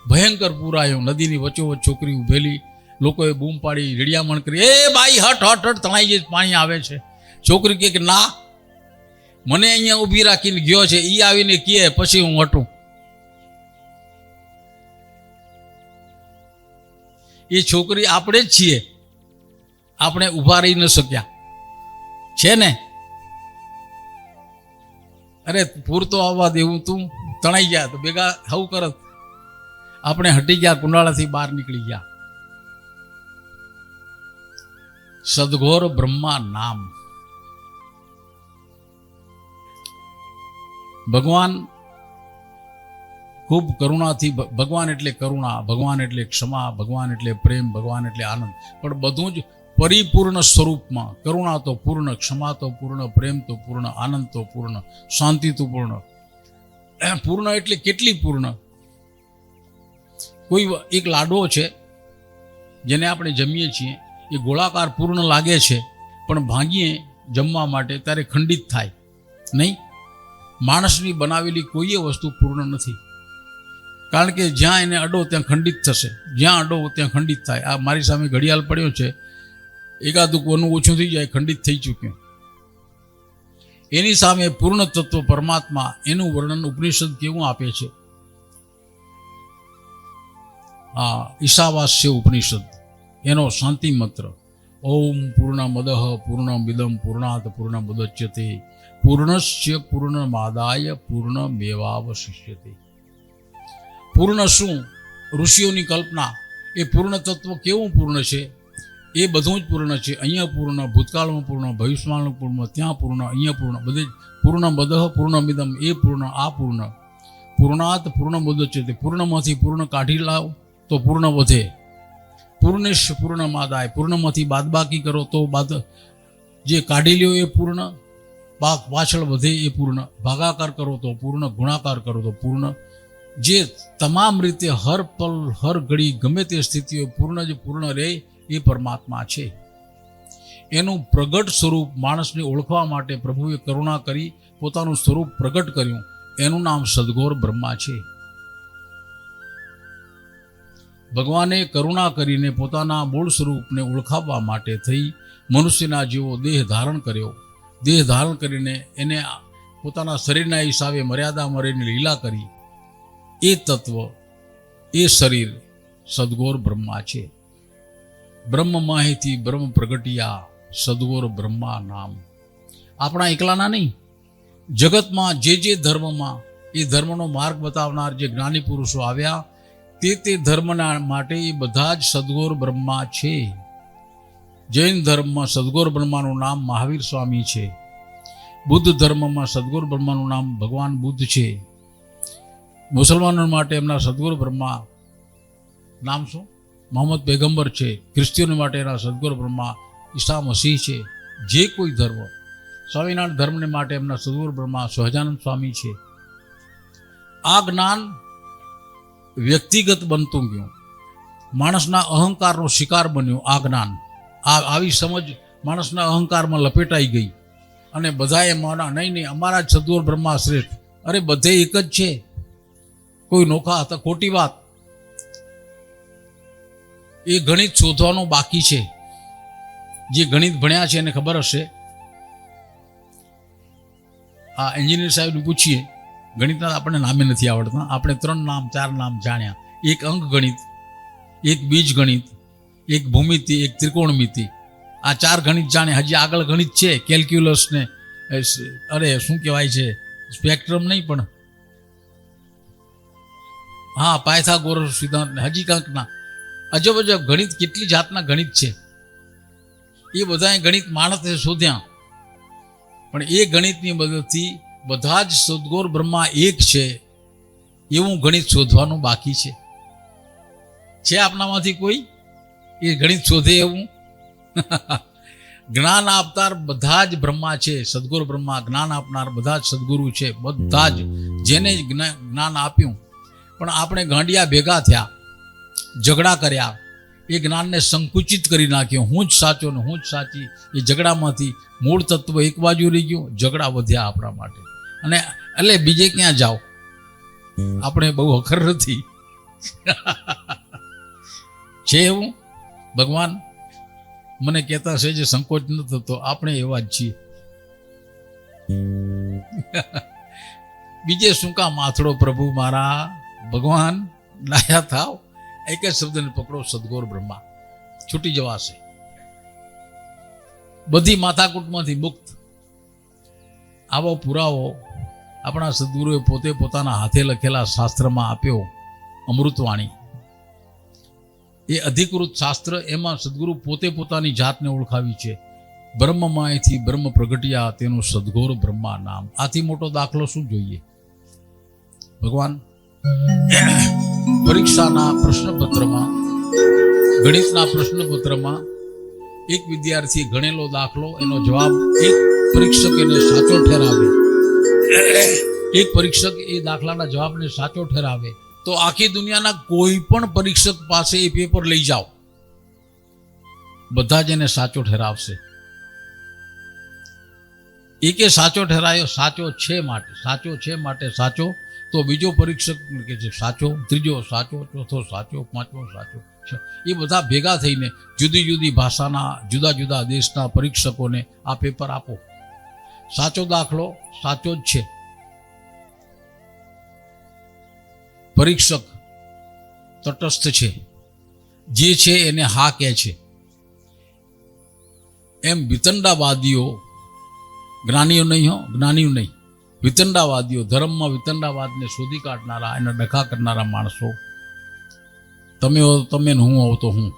ભયંકર પૂર આવ્યો. નદીની વચ્ચોવચ્ચ છોકરી ઊભેલી, લોકોએ બૂમ પાડી, રેડિયામણ કરી, એ બાઈ હટ હટ હટ, તણાઈ જાય, પાણી આવે છે. છોકરી કહે કે ના, મને અહીંયા ઊભી રાખીને ગયો છે, એ આવીને કહે પછી હું હટું. એ છોકરી આપણે જ છીએ, આપણે ઊભા રહી ન શક્યા છે ને. અરે પૂર તો આવવા દેવું, તું તણાઈ ગયા તો ભેગા હવું કરત. આપણે હટી ગયા, કુંડાળાથી બહાર નીકળી ગયા. સદઘોર બ્રહ્મા નામ. ભગવાન ખૂબ કરુણાથી, ભગવાન એટલે કરુણા, ભગવાન એટલે ક્ષમા, ભગવાન એટલે પ્રેમ, ભગવાન એટલે આનંદ, પણ બધું જ પરિપૂર્ણ સ્વરૂપમાં. કરુણા તો પૂર્ણ, ક્ષમા તો પૂર્ણ, પ્રેમ તો પૂર્ણ, આનંદ તો પૂર્ણ, શાંતિ તો પૂર્ણ. પૂર્ણ એટલે કેટલી પૂર્ણ? કોઈ એક લાડવો છે જેને આપણે જમીએ છીએ, એ ગોળાકાર પૂર્ણ લાગે છે, પણ ભાંગીએ જમવા માટે ત્યારે ખંડિત થાય નહીં. માણસની બનાવેલી કોઈ વસ્તુ પૂર્ણ નથી, કારણ કે જ્યાં એને અડો ત્યાં ખંડિત થશે, જ્યાં અડો ત્યાં ખંડિત થાય. આ મારી સામે ઘડિયાળ પડ્યો છે, એકાદું કોનું ઓછું થઈ જાય, ખંડિત થઈ ચૂક્યું. એની સામે પૂર્ણ તત્વ પરમાત્મા, એનું વર્ણન ઉપનિષદ કેવું આપે છે? ઈશાવાસ્ય ઉપનિષદ, એનો શાંતિ મંત્ર, ઓમ પૂર્ણમદઃ પૂર્ણમિદં પૂર્ણાત પૂર્ણમુદચ્યતે પૂર્ણસ્ય પૂર્ણમાદાય પૂર્ણમેવાવશિષ્યતે. પૂર્ણ શું? ઋષિઓની કલ્પના. એ પૂર્ણ તત્વ કેવું પૂર્ણ છે? એ બધું જ પૂર્ણ છે. અહીંયા પૂર્ણ, ભૂતકાળમાં પૂર્ણ, ભવિષ્યમાં પૂર્ણ, ત્યાં પૂર્ણ, અહીંયા પૂર્ણ, બધે પૂર્ણમદઃ પૂર્ણમિદમ, એ પૂર્ણ, આ પૂર્ણ. પૂર્ણાત પૂર્ણમુદચ્યતે. પૂર્ણમાંથી પૂર્ણ કાઢી લાવ તો પૂર્ણ વધે. પૂર્ણેશ પૂર્ણમાદાય. પૂર્ણમાંથી બાદબાકી કરો તો જે કાઢી લ્યો એ પૂર્ણ, પાછળ વધે એ પૂર્ણ. ભાગાકાર કરો તો પૂર્ણ, ગુણાકાર કરો તો પૂર્ણ. જે તમામ રીતે હર પલ હર ઘડી ગમે તે સ્થિતિઓ પૂર્ણ જ પૂર્ણ રહે એ પરમાત્મા છે. એનું પ્રગટ સ્વરૂપ માણસને ઓળખવા માટે પ્રભુએ કરુણા કરી પોતાનું સ્વરૂપ પ્રગટ કર્યું. એનું નામ સદઘોર બ્રહ્મા છે. ભગવાને કરુણા કરીને પોતાના મૂળ સ્વરૂપને ઓળખાવવા માટે થઈ મનુષ્યના જેવો દેહ ધારણ કર્યો. દેહ ધારણ કરીને એને પોતાના શરીરના હિસાબે મર્યાદામાં રહીને લીલા કરી, એ તત્વ, એ શરીર સદગોર બ્રહ્મા છે. બ્રહ્મ માહિતી બ્રહ્મ પ્રગટિયા સદગોર બ્રહ્મા નામ. આપણા એકલાના નહીં, જગતમાં જે ધર્મમાં એ ધર્મનો માર્ગ બતાવનાર જે જ્ઞાની પુરુષો આવ્યા તે ધર્મના માટે એ બધા જ સદગોર બ્રહ્મા છે. જૈન ધર્મમાં સદગોર બ્રહ્માનું નામ મહાવીર સ્વામી છે. બુદ્ધ ધર્મમાં સદગોર બ્રહ્માનું નામ ભગવાન બુદ્ધ છે. મુસલમાનો માટે એમના સદગોર બ્રહ્મા નામ શું? મોહમ્મદ પેગમ્બર છે. ખ્રિસ્તીઓને માટે એના સદગોર બ્રહ્મા ઈસા મસીહ છે. જે કોઈ ધર્મ, સ્વામિનારાયણ ધર્મને માટે એમના સદગોર બ્રહ્મા સહજાનંદ સ્વામી છે. આ જ્ઞાન વ્યક્તિગત બનતું ગયું, માણસના અહંકારનો શિકાર બન્યું. આ જ્ઞાન, આવી સમજ માણસના અહંકારમાં લપેટાઈ ગઈ અને બધાએ માના નહીં અમારા જ સદગોર બ્રહ્મા શ્રેષ્ઠ. અરે બધે એક જ છે, કોઈ નોખા હતા? ખોટી વાત. એ ગણિત શોધવાનું બાકી છે. જે ગણિત ભણ્યા છે એને ખબર હશે. આ એન્જિનિયર સાહેબને પૂછીએ, ગણિતના આપણને નામે નથી આવડતા. આપણે 3 નામ 4 નામ જાણ્યા. એક અંક ગણિત, એક બીજ ગણિત, એક ભૂમિતિ, એક ત્રિકોણમિતિ. આ 4 ગણિત જાણે. હજી આગળ ગણિત છે, કેલ્ક્યુલસ ને અરે શું કહેવાય છે, સ્પેક્ટ્રમ નહીં પણ હા પાયથાગોરસ સિદ્ધાંત ને હજી કંઈક ના અજબ અજબ ગણિત, કેટલી જાતના ગણિત છે. એ બધાએ ગણિત માણસે શોધ્યા, પણ એ ગણિતની મદદથી બધા જ સદગોર બ્રહ્મા એક છે એવું ગણિત શોધવાનું બાકી છે. છે આપનામાંથી કોઈ એ ગણિત શોધે એવું? જ્ઞાન આપનાર બધા જ બ્રહ્મા છે, સદગુર બ્રહ્મા. જ્ઞાન આપનાર બધા જ સદગુરુ છે, બધા જ, જેને જ્ઞાન આપ્યું. પણ આપણે ગાંડિયા ભેગા થયા, ઝઘડા કર્યા, એ જ્ઞાનને સંકુચિત કરી નાખ્યો. હું જ સાચો ને હું જ સાચી. એ ઝઘડામાંથી મૂળ તત્વ એક બાજુ રહી ગયું, ઝઘડા વધ્યા આપણા માટે. અને એટલે બીજે ક્યાં જાઓ, આપણે બહુ અખર નથી. છે એવું ભગવાન મને કહેતા છે, જે સંકોચ ન થતો, આપણે એવા જ છીએ. બીજે શું કામ માથડો પ્રભુ મારા ભગવાન લાયા થાવ. એક જ શબ્દને પકડો, સદગોર બ્રહ્મા, છૂટી જવાશે બધી માથાકૂટમાંથી મુક્ત. આવો પુરાવો આપણા સદગુરુએ પોતે પોતાના હાથે લખેલા શાસ્ત્રમાં આપ્યો. અમૃતવાણી એ અધિકૃત શાસ્ત્ર. એમાં સદગુરુ પોતે પોતાની જાતને ઓળખાવી છે. બ્રહ્મમાંથી બ્રહ્મ પ્રગટ્યા, તેનું સદગોર બ્રહ્મા નામ. આથી મોટો દાખલો શું જોઈએ ભગવાન? પરીક્ષાના પ્રશ્નપત્રમાં, ગણિતના પ્રશ્નપત્રમાં એક વિદ્યાર્થી ગણેલો દાખલો, એનો જવાબ એક પરીક્ષક એને સાચો ઠેરાવે, એક પરીક્ષક એ દાખલાના જવાબને સાચો ઠેરાવે, તો આખી દુનિયાના કોઈ પણ પરીક્ષક પાસે એ પેપર લઈ જાઓ, બધા જ એને સાચો ઠેરાવશે. એકે સાચો ઠેરાયો, સાચો છે માટે, સાચો છે માટે સાચો. તો બીજો પરીક્ષક કે છે સાચો, ત્રીજો સાચો, ચોથો સાચો, પાંચમો સાચો. એ બધા ભેગા થઈને જુદી જુદી ભાષાના જુદા જુદા દેશના પરીક્ષકોને આ પેપર આપો. સાચો દાખલો સાચો જ છે. પરીક્ષક તટસ્થ છે, જે છે એને હા કહે છે. એમ વિતંડાવાદીઓ, જ્ઞાનીઓ નહીં હો, જ્ઞાનીઓ નહીં, વિતંડાવાદીઓ, ધર્મમાં વિતંડાવાદને શોધી કાઢનારા, એને ડખા કરનારા માણસો, તમે હો તમે ને હું હોવ તો હું,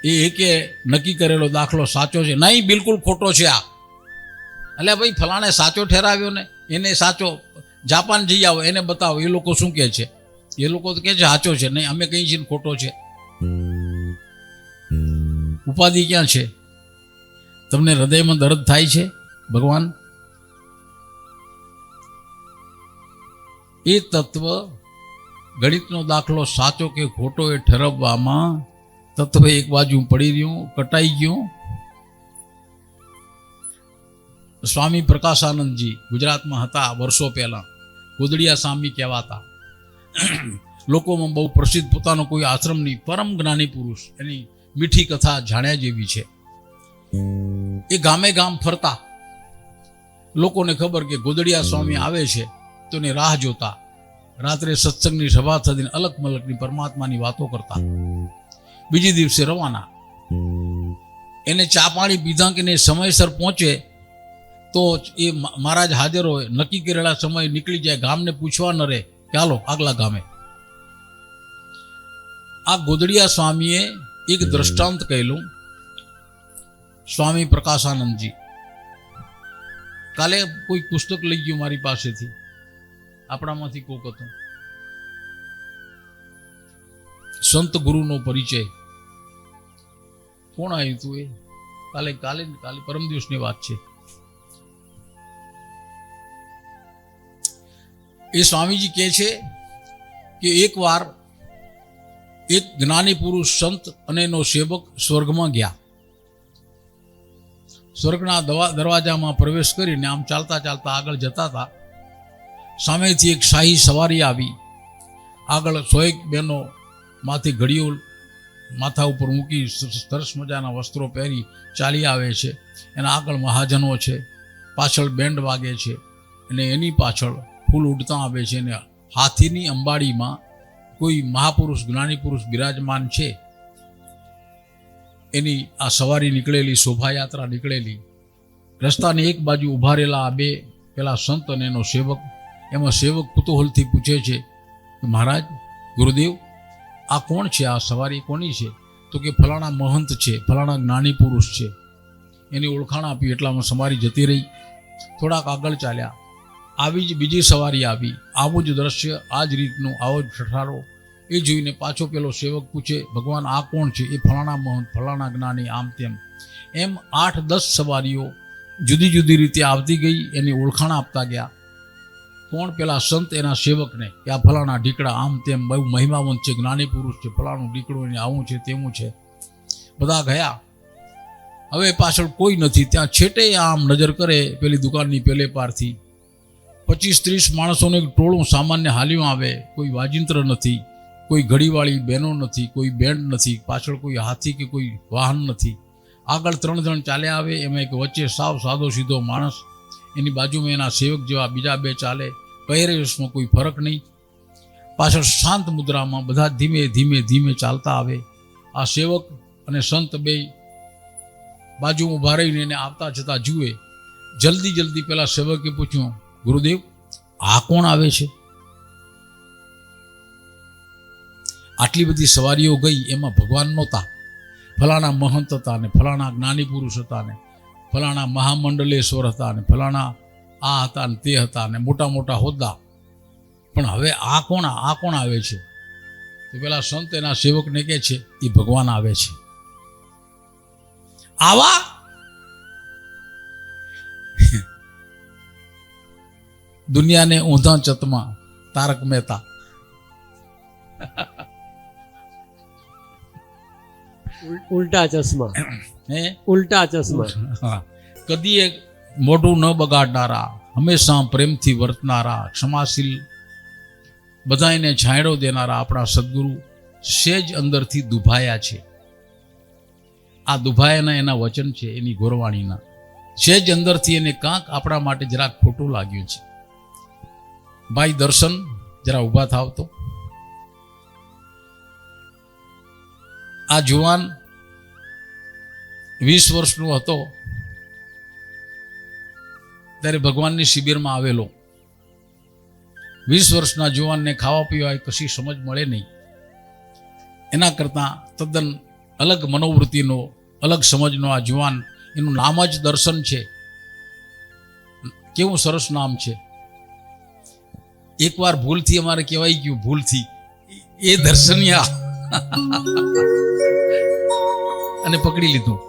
એ એકે નક્કી કરેલો દાખલો સાચો છે નહીં, બિલકુલ ખોટો છે આ. એટલે ભાઈ ફલાણે સાચો ઠેરાવ્યો ને, એને સાચો. જાપાન જઈ આવો, એને બતાવો, એ લોકો શું કહે છે? એ લોકો તો કહે છે સાચો છે. નહીં, અમે કહીએ છીએ ખોટો છે. ઉપાધિ ક્યાં છે? તમને હૃદયમાં દર્દ થાય છે ભગવાન? એ તત્વ, ગણિતનો દાખલો સાચો કે ખોટો એ ઠરવવામાં તત્વ એક બાજુ પડી રહ્યું, કટાઈ ગયું. સ્વામી પ્રકાશાનંદજી ગુજરાતમાં હતા વર્ષો પહેલા, ગોદડિયા સ્વામી કહેવાતા. લોકોમાં બહુ પ્રસિદ્ધ, પોતાનો કોઈ આશ્રમ નહીં, પરમ જ્ઞાની પુરુષ. એની મીઠી કથા જાણ્યા જેવી છે. એ ગામે ગામ ફરતા, લોકોને ખબર કે ગોદડિયા સ્વામી આવે છે તો એની રાહ જોતા, રાત્રે સત્સંગની સભા થતી અલગ મલકની પરમાત્માની વાતો કરતા. બીજી દિવસે રવાના. એને ચા પાણી પીધા કે નહીં, સમયસર પહોંચે તો એ મહારાજ હાજર હોય, નક્કી કરેલા સમય નીકળી જાય, ગામને પૂછવા ન રહે કે હાલો આગલા ગામે. આ ગોદડિયા સ્વામીએ એક દ્રષ્ટાંત કહેલું. સ્વામી પ્રકાશાનંદજી કાલે કોઈ પુસ્તક લઈ ગયું મારી પાસેથી, આપણામાંથી કોક હતું, સંત ગુરુનો પરિચય. કોણ આવ્યું તું એ? કાલે પરમ દિવસની વાત છે. એ સ્વામીજી કહે છે કે એકવાર એક જ્ઞાની પુરુષ સંત અને એનો સેવક સ્વર્ગમાં ગયા. સ્વર્ગના દરવાજામાં પ્રવેશ કરીને આમ ચાલતા ચાલતા આગળ જતા હતા. સામેથી એક શાહી સવારી આવી. આગળ 100 બહેનો માથે ઘડીઓ માથા ઉપર મૂકી સરસ મજાના વસ્ત્રો પહેરી ચાલી આવે છે. એના આગળ મહાજનો છે, પાછળ બેન્ડ વાગે છે, અને એની પાછળ ફૂલ ઉડતા આવે છે. અને હાથીની અંબાડીમાં કોઈ મહાપુરુષ જ્ઞાની પુરુષ બિરાજમાન છે. એની આ સવારી નીકળેલી, શોભાયાત્રા નીકળેલી. રસ્તાની એક બાજુ ઉભા રહેલા આ બે પેલા સંત અને એનો સેવક. એમાં સેવક કુતૂહલથી પૂછે છે કે મહારાજ, ગુરુદેવ, આ કોણ છે? આ સવારી કોની છે? તો કે ફલાણા મહંત છે, ફલાણા જ્ઞાની પુરુષ છે. એની ઓળખાણ આપી એટલામાં સવારી જતી રહી. થોડાક આગળ ચાલ્યા, આવી જ બીજી સવારી આવી. આવું જ દ્રશ્ય, આ જ રીતનું, આવો જ ઠઠારો. એ જોઈને પાછો પેલો સેવક પૂછે, ભગવાન આ કોણ છે? એ ફલાણા મહંત, ફલાણા જ્ઞાની, આમ તેમ. એમ 8-10 સવારીઓ જુદી જુદી રીતે આવતી ગઈ. એની ઓળખાણ આપતા ગયા. કોણ? પેલા સંત એના સેવકને કે આ ફલાણા ઢીકડા, આમ તેમ, બહુ મહિમાવંત છે, જ્ઞાની પુરુષ છે, ફલાણું ઢીકડું, એને આવું છે, તેવું છે. બધા ગયા. હવે પાછળ કોઈ નથી. ત્યાં છેટે આમ નજર કરે પેલી દુકાનની પેલે પારથી 25-30 માણસોનું એક ટોળું સામાન્ય હાલ્યું આવે. કોઈ વાજિંત્ર નથી, કોઈ ઘડીવાળી બહેનો નથી, કોઈ બેન્ડ નથી, પાછળ કોઈ હાથી કે કોઈ વાહન નથી. આગળ 3 જણ ચાલ્યા આવે. એમાં એક વચ્ચે સાવ સાદો સીધો માણસ, એની બાજુમાં એના સેવક જેવા બીજા 2 ચાલે. પહેરવેશમાં કોઈ ફરક નહીં. પાછળ શાંત મુદ્રામાં બધા ધીમે ધીમે ધીમે ચાલતા આવે. આ સેવક અને સંત બે બાજુમાં ઊભા રહીને એને આવતા જતા જુએ. જલ્દી જલ્દી પેલા સેવકે પૂછ્યું, ગુરુદેવ, આ કોણ આવે છે? આટલી બધી સવારીઓ ગઈ, એમાં ભગવાન નહોતા. ફલાણા મહંત હતા, ને ફલાણા જ્ઞાની પુરુષ હતા, ને ફલાણા મહામંડલેશ્વર હતા, ને ફલાણા આ હતા ને તે હતા, ને મોટા મોટા હોદ્દા. પણ હવે આ કોણ આવે છે? તો પેલા સંત એના સેવકને કહે છે, એ ભગવાન આવે છે. આવા દુનિયાને ઊંધા ચતમાં તારક મહેતા. ઉલટા ચશ્મા. ઉલટા ચશ્મા. હા. કદી એક મોઢું ન બગાડનારા, હંમેશા પ્રેમથી વર્તનારા, ક્ષમાશીલ, બધાને છાંયડો દેનારા આપણા સદગુરુ સેજ અંદરથી દુભાયા છે. આ દુભાયાના એના વચન છે, એની ગોરવાણીના. સેજ અંદરથી એને કાંક આપણા માટે જરાક ખોટું લાગ્યું છે. ભાઈ દર્શન, જરા ઊભા થાવ તો. આ જુવાન 20 વર્ષનો હતો ત્યારે ભગવાનની શિબિરમાં આવેલો. 20 વર્ષના જુવાનને ખાવા પીવા કશી સમજ મળે નહીં. એના કરતાં તદ્દન અલગ મનોવૃત્તિનો, અલગ સમજનો આ જુવાન, એનું નામ જ દર્શન છે. કેવું સરસ નામ છે. એકવાર ભૂલથી અમારે કહેવાય ગયું, ભૂલથી, એ દર્શનિયા, અને પકડી લીધું.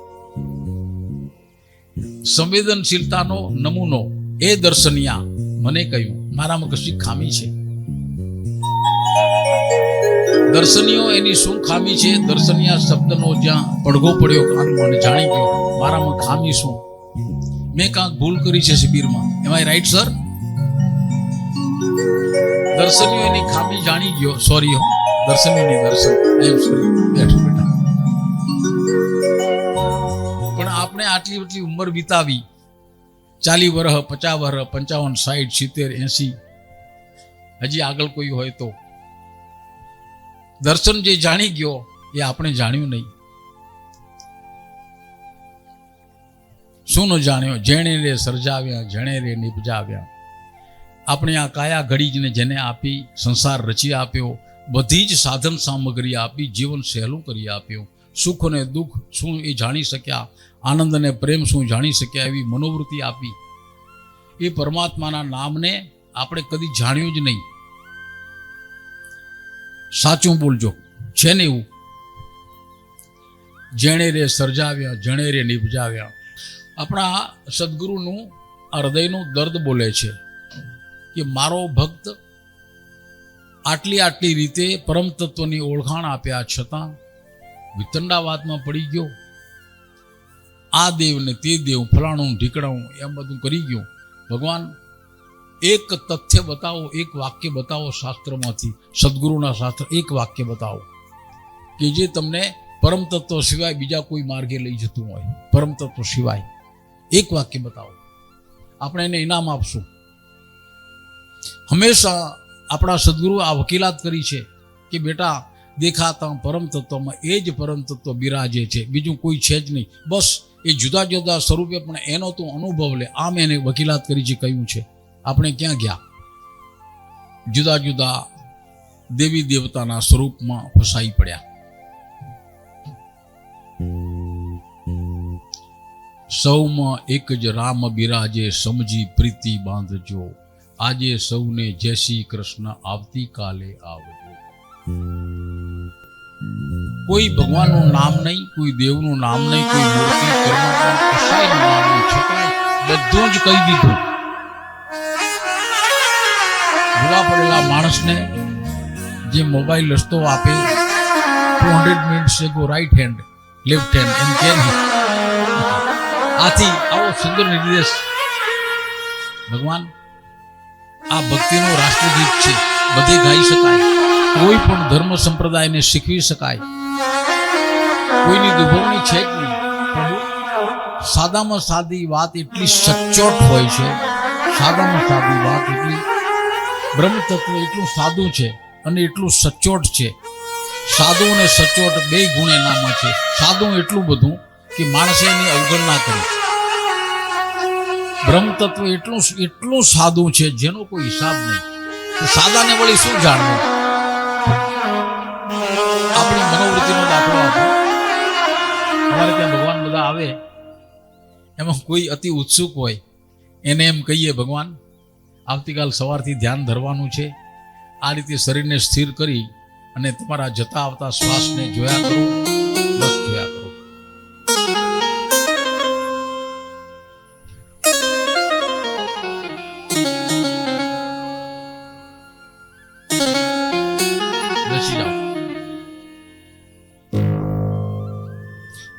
સંવેદનશીલતાનો નમૂનો એ દર્શનિયા મને કહ્યું, મારામાં કશી ખામી છે. દર્શનીયો એની શું ખામી છે? દર્શનિયા શબ્દનો જ્યાં પડઘો પડ્યો કાનમાં, અને જાણી ગયો મારામાં ખામી શું. મેં કાંક ભૂલ કરી છે શિબિરમાં. એમ આઈ રાઈટ સર? દર્શનીયો એની ખામી જાણી ગયો. સોરી, દર્શનીયની દર્શન, આઈ એમ સોરી. બેઠો બેઠા. પણ આપણે આટલી ઉંમર વિતાવી, 40 વર્ષ, 50 વર્ષ, 55, 60, 70, 80, હજી આગળ કોઈ હોય તો દર્શન જે જાણી ગયો એ આપણે જાણ્યું નહીં. શું ન જાણ્યો? જેણે રે સર્જાવ્યા, જેણે રે નિપજાવ્યા. આપણે આ કાયા ઘડીને જેને આપી, સંસાર રચી આપ્યો, બધી જ સાધન સામગ્રી આપી, જીવન સહેલું કરી આપ્યું. સુખ અને દુઃખ શું એ જાણી શક્યા, આનંદ અને પ્રેમ શું જાણી શક્યા, એવી મનોવૃત્તિ આપી. એ પરમાત્માના નામને આપણે કદી જાણ્યું જ નહીં. સાચું બોલજો, છે ને એવું? જેણે રે સર્જાવ્યા, જેણે રે નિપજાવ્યા. આપણા સદગુરુનું આ હૃદયનું દર્દ બોલે છે કે મારો ભક્ત આટલી રીતે પરમ તત્વની ઓળખાણ આપ્યા છતાં વિતંડાવાદમાં પડી ગયો. આ દેવ ને તે દેવ, ફલાણું ઢીકણાવું એમ બધું કરી ગયું. ભગવાન એક તથ્ય બતાવો, એક વાક્ય બતાવો શાસ્ત્રમાંથી, સદગુરુના શાસ્ત્ર, એક વાક્ય બતાવો કે જે તમને પરમ તત્વ સિવાય બીજા કોઈ માર્ગે લઈ જતું હોય. પરમ તત્વ સિવાય એક વાક્ય બતાવો, આપણે એને ઇનામ આપશું. હંમેશા આપણા સદગુરુ આ વકીલાત કરી છે કે બેટા દેખાતા પરમ તત્વમાં એ જ પરમ તત્વ બિરાજે છે, બીજું કોઈ છે જ નહીં. બસ એ જુદા જુદા સ્વરૂપે પણ એનો તું અનુભવ લે. આમ એને વકીલાત કરી છે, કહ્યું છે. આપણે ક્યાં ગયા? જુદા જુદા દેવી દેવતાના સ્વરૂપમાં ફસાઈ પડ્યા. સૌમાં એક જ રામ બિરાજે, સમજી પ્રીતિ બાંધજો. આજે સૌને જય શ્રી કૃષ્ણ, આવતીકાલે આવજો. કોઈ ભગવાનનું નામ નહીં, કોઈ દેવનું નામ નહીં, કોઈ મૂર્તિ પરમાત્મા કશાયનું નામ નહીં, છતાં બધું જ કહી દીધું. ભૂલા પડેલા માણસને જે મોબાઈલ રસ્તો આપે, 200 minutes ago right hand, left hand એમ કે આથી આવો સુંદર નિર્દેશ. ભગવાન આ ભક્તિનો રાષ્ટ્રગીત છે, બધે ગાઈ શકાય, કોઈ પણ ધર્મ સંપ્રદાયને શીખવી શકાય, કોઈની દુભવણી છે જ નહીં. પ્રભુ સાદામાં સાદી વાત એટલી સચોટ હોય છે, સાદામાં સાદી વાત એટલી, બ્રહ્મ તત્વ એટલું સાદું છે અને એટલું સચોટ છે. સાદું અને સચોટ બે ગુણ એનામાં છે. સાદું એટલું બધું કે માણસે એની અવગણના કરી. બ્રહ્મ તત્વ એટલું સાદું છે જેનો કોઈ હિસાબ નહીં. તો સાદાને વળી શું જાણવું? આપણી મનોવૃત્તિનો દાખલો આપો. અમારે ત્યાં ભગવાન બધા આવે, એમાં કોઈ અતિ ઉત્સુક હોય એને એમ કહીએ, ભગવાન આવતીકાલ સવારથી ધ્યાન ધરવાનું છે. આ રીતે શરીરને સ્થિર કરી અને તમારા જતા આવતા શ્વાસને જોયા કરો, બસ જોયા કરો.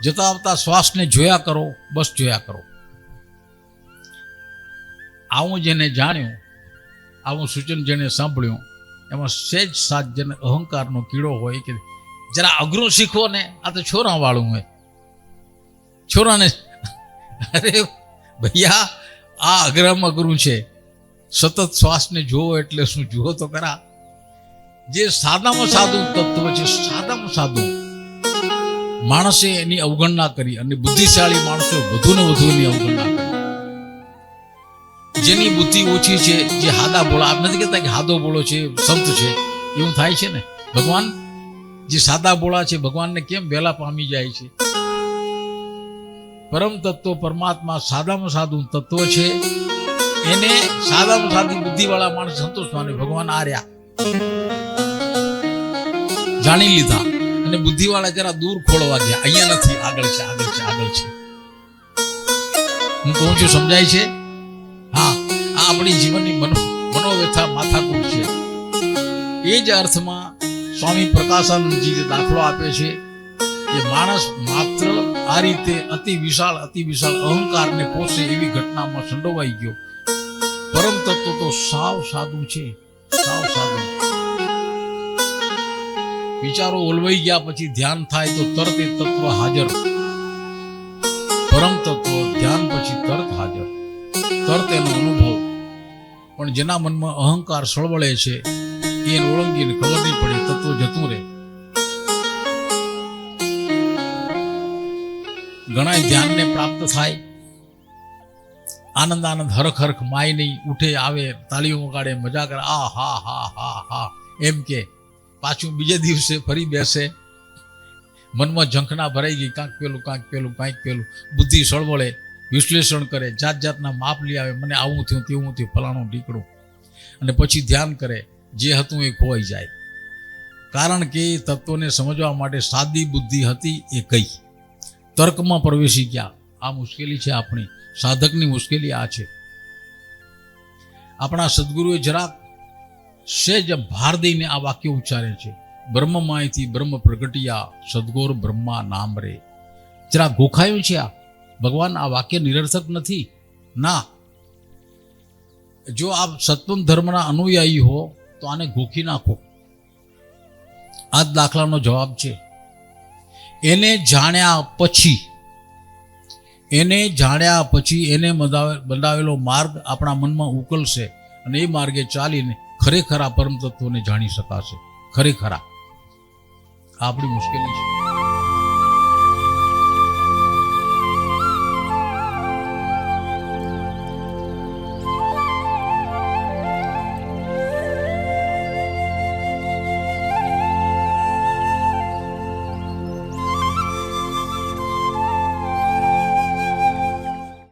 જતા આવતા શ્વાસને જોયા કરો, બસ જોયા કરો. આવું જેને જાણ્યું, આવું સૂચન જેને સાંભળ્યું, એમાં સહેજ સાત જેને અહંકારનો કીડો હોય કે જરા અઘરું શીખો ને, આ તો છોરા વાળું હોય. છોરાને અરે ભૈયા આ અઘરું છે. સતત શ્વાસને જોવો એટલે શું? જુઓ તો ખરા. જે સાદામાં સાદું તત્વ છે, સાદામાં સાદું, માણસે એની અવગણના કરી અને બુદ્ધિશાળી માણસો વધુ ને વધુ એની અવગણના કરી. જેની બુદ્ધિ ઓછી છે, જે હાદા બોળા, આપ નથી કહેતા કે હાદો બોળો છે, સંત છે, એવું થાય છે ને. ભગવાન જે સાદા બોળા છે, ભગવાનને કેમ વહેલા પામી જાય છે? પરમ તત્વ પરમાત્મા સાદામાં સાદું તત્વ છે, એને સાદામાં સાદી બુદ્ધિવાળા માણસ સંતોષ માને. ભગવાન આ રહ્યા, જાણી લીધા, અને બુદ્ધિવાળા જરા દૂર ખોળવા ગયા. અહીંયા નથી, આગળ છે, આગળ છે, આગળ છે. હું કહું છું, સમજાય છે? હા, આ આપણી જીવનની મનોવ્યથા માથાકૂટ છે. એ જ અર્થમાં સ્વામી પ્રકાશાનંદજી જે દાખલો આપે છે કે માણસ માત્ર આ રીતે અતિ વિશાળ અહંકારને પોષે એવી ઘટનામાં સંડોવાઈ ગયો. પરમ તત્વ તો સાવ સાદું છે, સાવ સાદું. વિચારો ઓલવાઈ ગયા પછી ધ્યાન થાય તો તરત એ તત્વ હાજર. પરમ તત્વ ધ્યાન પછી તરત હાજર. જેના મનમાં અહંકાર સળવળે છે એને ઓળંગીને ખબર નહીં પડે, તત્વ જતું રહે. ઘણા ધ્યાનને પ્રાપ્ત થાય, આનંદ આનંદ હરખ હરખ માય નહીં, ઉઠે આવે, તાળીઓ વગાડે, મજા કરે, આ હા હા હા હા એમ કે પાછું બીજે દિવસે ફરી બેસે. મનમાં ઝંખના ભરાઈ ગઈ, કાંક પેલું કાંઈક પેલું, બુદ્ધિ સળવળે, વિશ્લેષણ કરે, જાત જાતના માપ લઈ આવે, મને આવું થયું તેવું થયું, ફલાણું ઢીકણું, અને પછી ધ્યાન કરે, જે હતું એ ખોવાઈ જાય. કારણ કે તત્વને સમજવા માટે સાદી બુદ્ધિ હતી એ કઈ, તર્કમાં પ્રવેશી ગયા. આ મુશ્કેલી છે આપણી, સાધકની મુશ્કેલી આ છે. આપણા સદગુરુએ જરાક સહેજ ભાર દઈને આ વાક્ય ઉચ્ચારે છે, બ્રહ્મમાંથી બ્રહ્મ પ્રગટિયા, સદગોર બ્રહ્મા નામ રે. જરા ગોખાયું છે આ ભગવાન. આ વાક્ય નિરર્થક નથી ના. જો આપ સત્વન ધર્મના અનુયાયી હો તો આને ગોખી નાખો. આ જ દાખલાનો જવાબ છે. એને જાણ્યા પછી એને બંધાવેલો માર્ગ આપણા મનમાં ઉકલશે, અને એ માર્ગે ચાલીને ખરેખર આ પરમ તત્વને જાણી શકાશે. ખરેખર આપણી મુશ્કેલી છે.